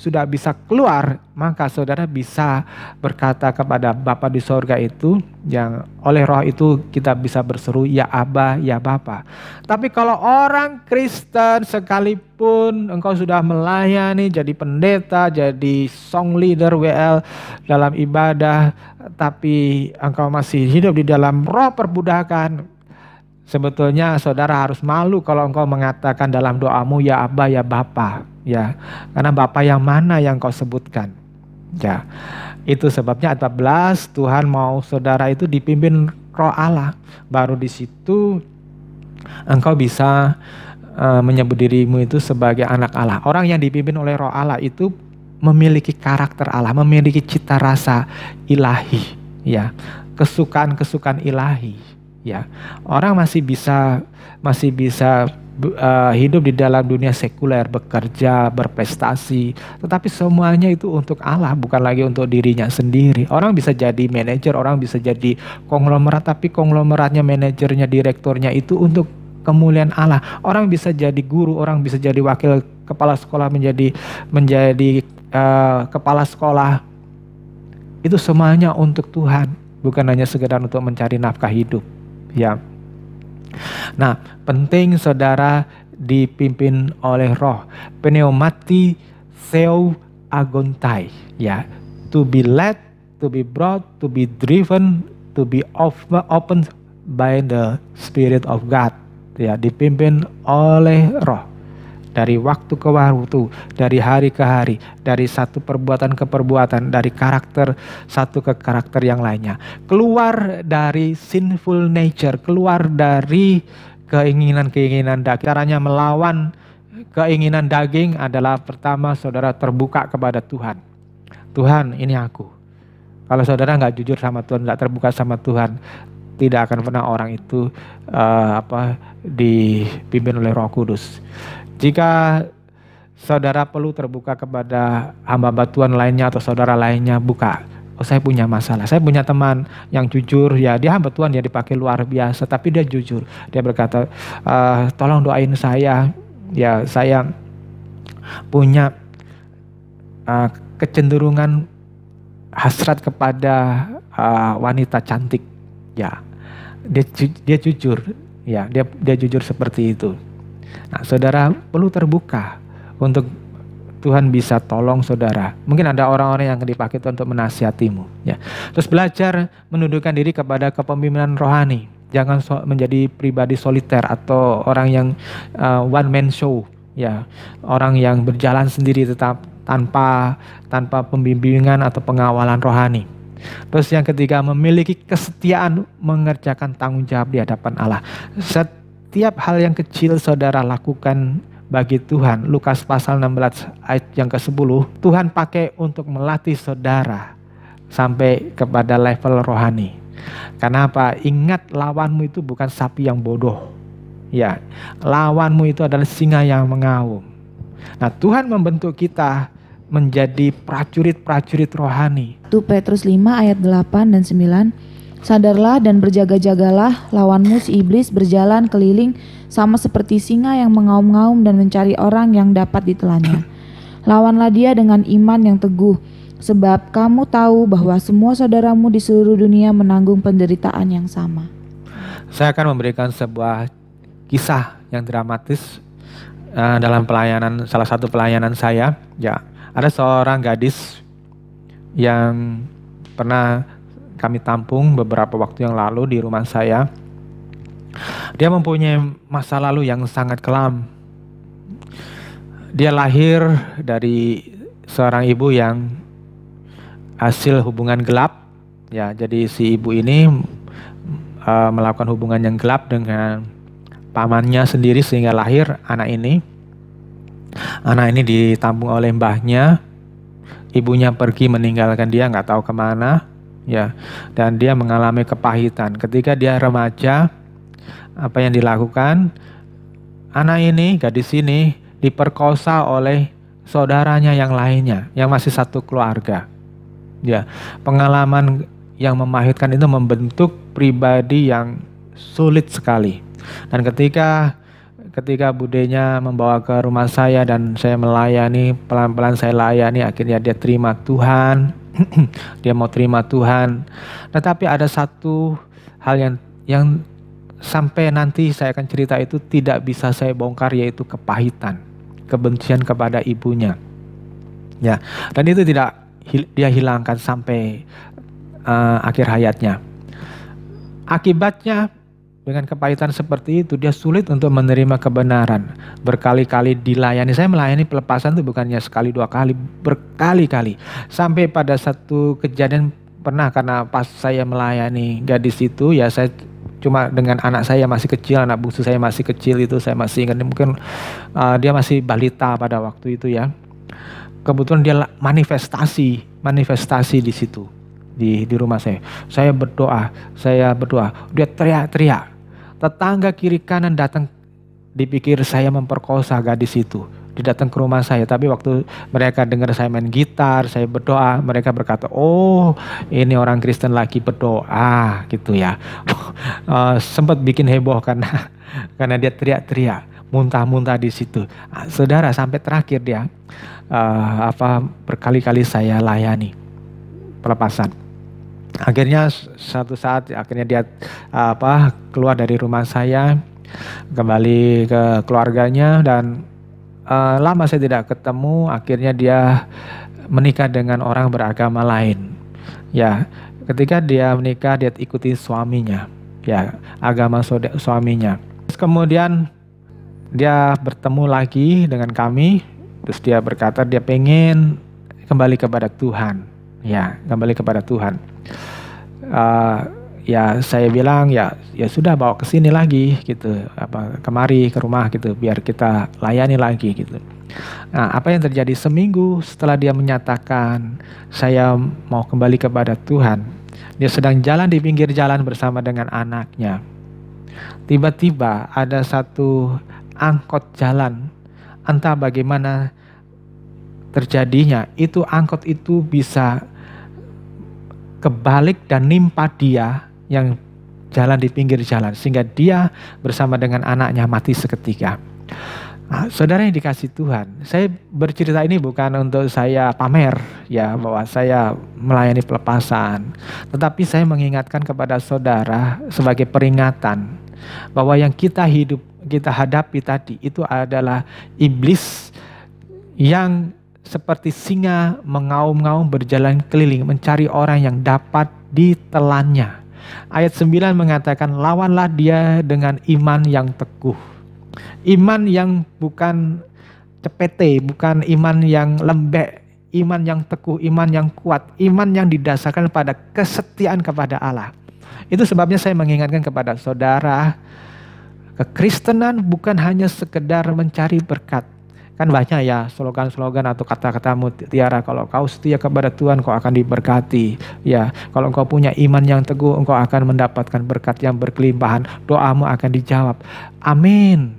sudah bisa keluar, maka saudara bisa berkata kepada Bapa di sorga itu, yang oleh roh itu kita bisa berseru, ya Aba, ya Bapa. Tapi kalau orang Kristen sekalipun engkau sudah melayani, jadi pendeta, jadi song leader WL dalam ibadah, tapi engkau masih hidup di dalam roh perbudakan, sebetulnya saudara harus malu kalau engkau mengatakan dalam doamu, ya Aba, ya Bapa. Ya, karena Bapa yang mana yang kau sebutkan? Ya, itu sebabnya ayat 14, Tuhan mau saudara itu dipimpin roh Allah. Baru di situ engkau bisa menyebut dirimu itu sebagai anak Allah. Orang yang dipimpin oleh roh Allah itu memiliki karakter Allah, memiliki cita rasa ilahi, ya, kesukaan-kesukaan ilahi. Ya, orang masih bisa hidup di dalam dunia sekuler, bekerja, berprestasi, tetapi semuanya itu untuk Allah, bukan lagi untuk dirinya sendiri. Orang bisa jadi manajer, orang bisa jadi konglomerat, tapi konglomeratnya, manajernya, direkturnya itu untuk kemuliaan Allah. Orang bisa jadi guru, orang bisa jadi wakil kepala sekolah, menjadi kepala sekolah. Itu semuanya untuk Tuhan, bukan hanya sekedar untuk mencari nafkah hidup. Ya. Nah, penting saudara dipimpin oleh roh. Pneumati theo agontai, ya. To be led, to be brought, to be driven, to be opened by the Spirit of God. Ya, dipimpin oleh roh. Dari waktu ke waktu, dari hari ke hari, dari satu perbuatan ke perbuatan, dari karakter satu ke karakter yang lainnya. Keluar dari sinful nature, keluar dari keinginan-keinginan daging. Caranya melawan keinginan daging adalah pertama saudara terbuka kepada Tuhan. Tuhan, ini aku. Kalau saudara nggak jujur sama Tuhan, nggak terbuka sama Tuhan, tidak akan pernah orang itu dipimpin oleh Roh Kudus. Jika saudara perlu terbuka kepada hamba Tuhan lainnya atau saudara lainnya, buka. Oh, saya punya masalah. Saya punya teman yang jujur, ya dia hamba Tuhan, dia dipakai luar biasa, tapi dia jujur. Dia berkata, tolong doain saya. Ya, saya punya kecenderungan hasrat kepada wanita cantik. Ya, dia jujur. Ya, dia jujur seperti itu. Nah, saudara perlu terbuka untuk Tuhan bisa tolong saudara. Mungkin ada orang-orang yang dipakai Tuhan untuk menasihatimu. Ya. Terus belajar menundukkan diri kepada kepemimpinan rohani. Jangan menjadi pribadi soliter atau orang yang one man show. Ya, orang yang berjalan sendiri tetap tanpa pembimbingan atau pengawalan rohani. Terus yang ketiga, memiliki kesetiaan mengerjakan tanggung jawab di hadapan Allah. Setiap hal yang kecil saudara lakukan bagi Tuhan, Lukas pasal 16 ayat yang ke-10, Tuhan pakai untuk melatih saudara sampai kepada level rohani. Karena apa? Ingat, lawanmu itu bukan sapi yang bodoh. Ya, lawanmu itu adalah singa yang mengaum. Nah, Tuhan membentuk kita menjadi prajurit-prajurit rohani. 1 Petrus 5 ayat 8 dan 9. Sadarlah dan berjaga-jagalah, lawanmu si iblis berjalan keliling sama seperti singa yang mengaum-ngaum dan mencari orang yang dapat ditelannya. Lawanlah dia dengan iman yang teguh, sebab kamu tahu bahwa semua saudaramu di seluruh dunia menanggung penderitaan yang sama. Saya akan memberikan sebuah kisah yang dramatis dalam salah satu pelayanan saya. Ya, ada seorang gadis yang pernah kami tampung beberapa waktu yang lalu di rumah saya. Dia mempunyai masa lalu yang sangat kelam. Dia lahir dari seorang ibu yang hasil hubungan gelap. Ya, jadi si ibu ini melakukan hubungan yang gelap dengan pamannya sendiri sehingga lahir anak ini. Anak ini ditampung oleh mbahnya, ibunya pergi meninggalkan dia, nggak tahu kemana, ya. Dan dia mengalami kepahitan. Ketika dia remaja, apa yang dilakukan? Anak ini, gadis ini, diperkosa oleh saudaranya yang lainnya, yang masih satu keluarga. Ya, pengalaman yang memahitkan itu membentuk pribadi yang sulit sekali. Dan ketika budenya membawa ke rumah saya dan saya melayani, pelan-pelan saya layani, akhirnya dia terima Tuhan. Dia mau terima Tuhan. Tetapi ada satu hal yang sampai nanti saya akan cerita itu tidak bisa saya bongkar, yaitu kepahitan, kebencian kepada ibunya. Ya, dan itu tidak dia hilangkan sampai akhir hayatnya. Akibatnya, dengan kepahitan seperti itu, dia sulit untuk menerima kebenaran. Berkali-kali dilayani. Saya melayani pelepasan itu bukannya sekali dua kali, berkali-kali. Sampai pada satu kejadian pernah, karena pas saya melayani gadis itu, ya saya cuma dengan anak saya masih kecil, anak bungsu saya masih kecil itu, saya masih ingat, mungkin dia masih balita pada waktu itu ya. Kebetulan dia manifestasi di situ. Di rumah saya. Saya berdoa, dia teriak-teriak. Tetangga kiri kanan datang, dipikir saya memperkosa gadis itu. Dia datang ke rumah saya, tapi waktu mereka dengar saya main gitar, saya berdoa, mereka berkata, "Oh, ini orang Kristen lagi berdoa," gitu ya. Sempat bikin heboh karena dia teriak-teriak, muntah-muntah di situ. Saudara, sampai terakhir dia berkali-kali saya layani pelepasan. Akhirnya satu saat dia keluar dari rumah saya, kembali ke keluarganya, dan lama saya tidak ketemu. Akhirnya dia menikah dengan orang beragama lain. Ya, ketika dia menikah, dia ikuti suaminya, ya, agama suaminya. Terus kemudian dia bertemu lagi dengan kami. Terus dia berkata dia pengen kembali kepada Tuhan. Ya, kembali kepada Tuhan. Ya saya bilang ya sudah, bawa ke sini lagi gitu, kemari ke rumah gitu, biar kita layani lagi gitu. Nah, apa yang terjadi seminggu setelah dia menyatakan saya mau kembali kepada Tuhan, dia sedang jalan di pinggir jalan bersama dengan anaknya. Tiba-tiba ada satu angkot jalan, entah bagaimana terjadinya, itu angkot itu bisa kebalik dan nimpa dia yang jalan di pinggir jalan, sehingga dia bersama dengan anaknya mati seketika. Nah, saudara yang dikasih Tuhan, saya bercerita ini bukan untuk saya pamer ya bahwa saya melayani pelepasan, tetapi saya mengingatkan kepada saudara sebagai peringatan bahwa yang kita hadapi tadi itu adalah iblis yang seperti singa mengaum-ngaum berjalan keliling mencari orang yang dapat ditelannya. Ayat 9 mengatakan, lawanlah dia dengan iman yang teguh. Iman yang bukan cepete, bukan iman yang lembek, iman yang teguh, iman yang kuat, iman yang didasarkan pada kesetiaan kepada Allah. Itu sebabnya saya mengingatkan kepada saudara, kekristenan bukan hanya sekedar mencari berkat. Kan banyak ya slogan-slogan atau kata-kata mutiara, kalau kau setia kepada Tuhan kau akan diberkati. Ya, kalau engkau punya iman yang teguh engkau akan mendapatkan berkat yang berkelimpahan, doamu akan dijawab. Amin.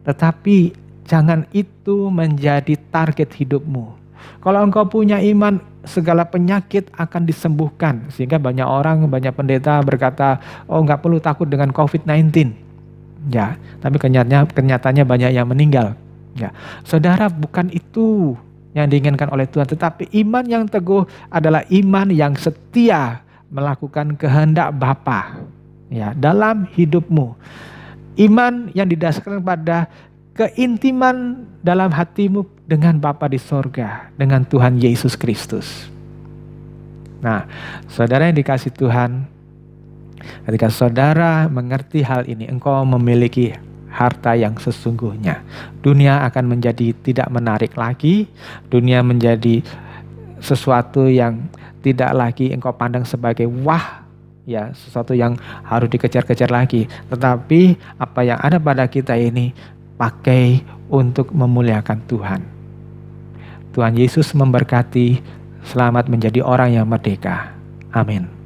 Tetapi jangan itu menjadi target hidupmu. Kalau engkau punya iman, segala penyakit akan disembuhkan. Sehingga banyak orang, banyak pendeta berkata, oh enggak perlu takut dengan COVID-19. Ya, tapi kenyataannya banyak yang meninggal. Ya, saudara, bukan itu yang diinginkan oleh Tuhan, tetapi iman yang teguh adalah iman yang setia melakukan kehendak Bapa ya dalam hidupmu. Iman yang didasarkan pada keintiman dalam hatimu dengan Bapa di sorga, dengan Tuhan Yesus Kristus. Nah, saudara yang dikasih Tuhan, ketika saudara mengerti hal ini, engkau memiliki harta yang sesungguhnya. Dunia akan menjadi tidak menarik lagi. Dunia menjadi sesuatu yang tidak lagi engkau pandang sebagai wah, ya sesuatu yang harus dikejar-kejar lagi, tetapi apa yang ada pada kita ini pakai untuk memuliakan Tuhan. Tuhan Yesus memberkati. Selamat menjadi orang yang merdeka. Amin.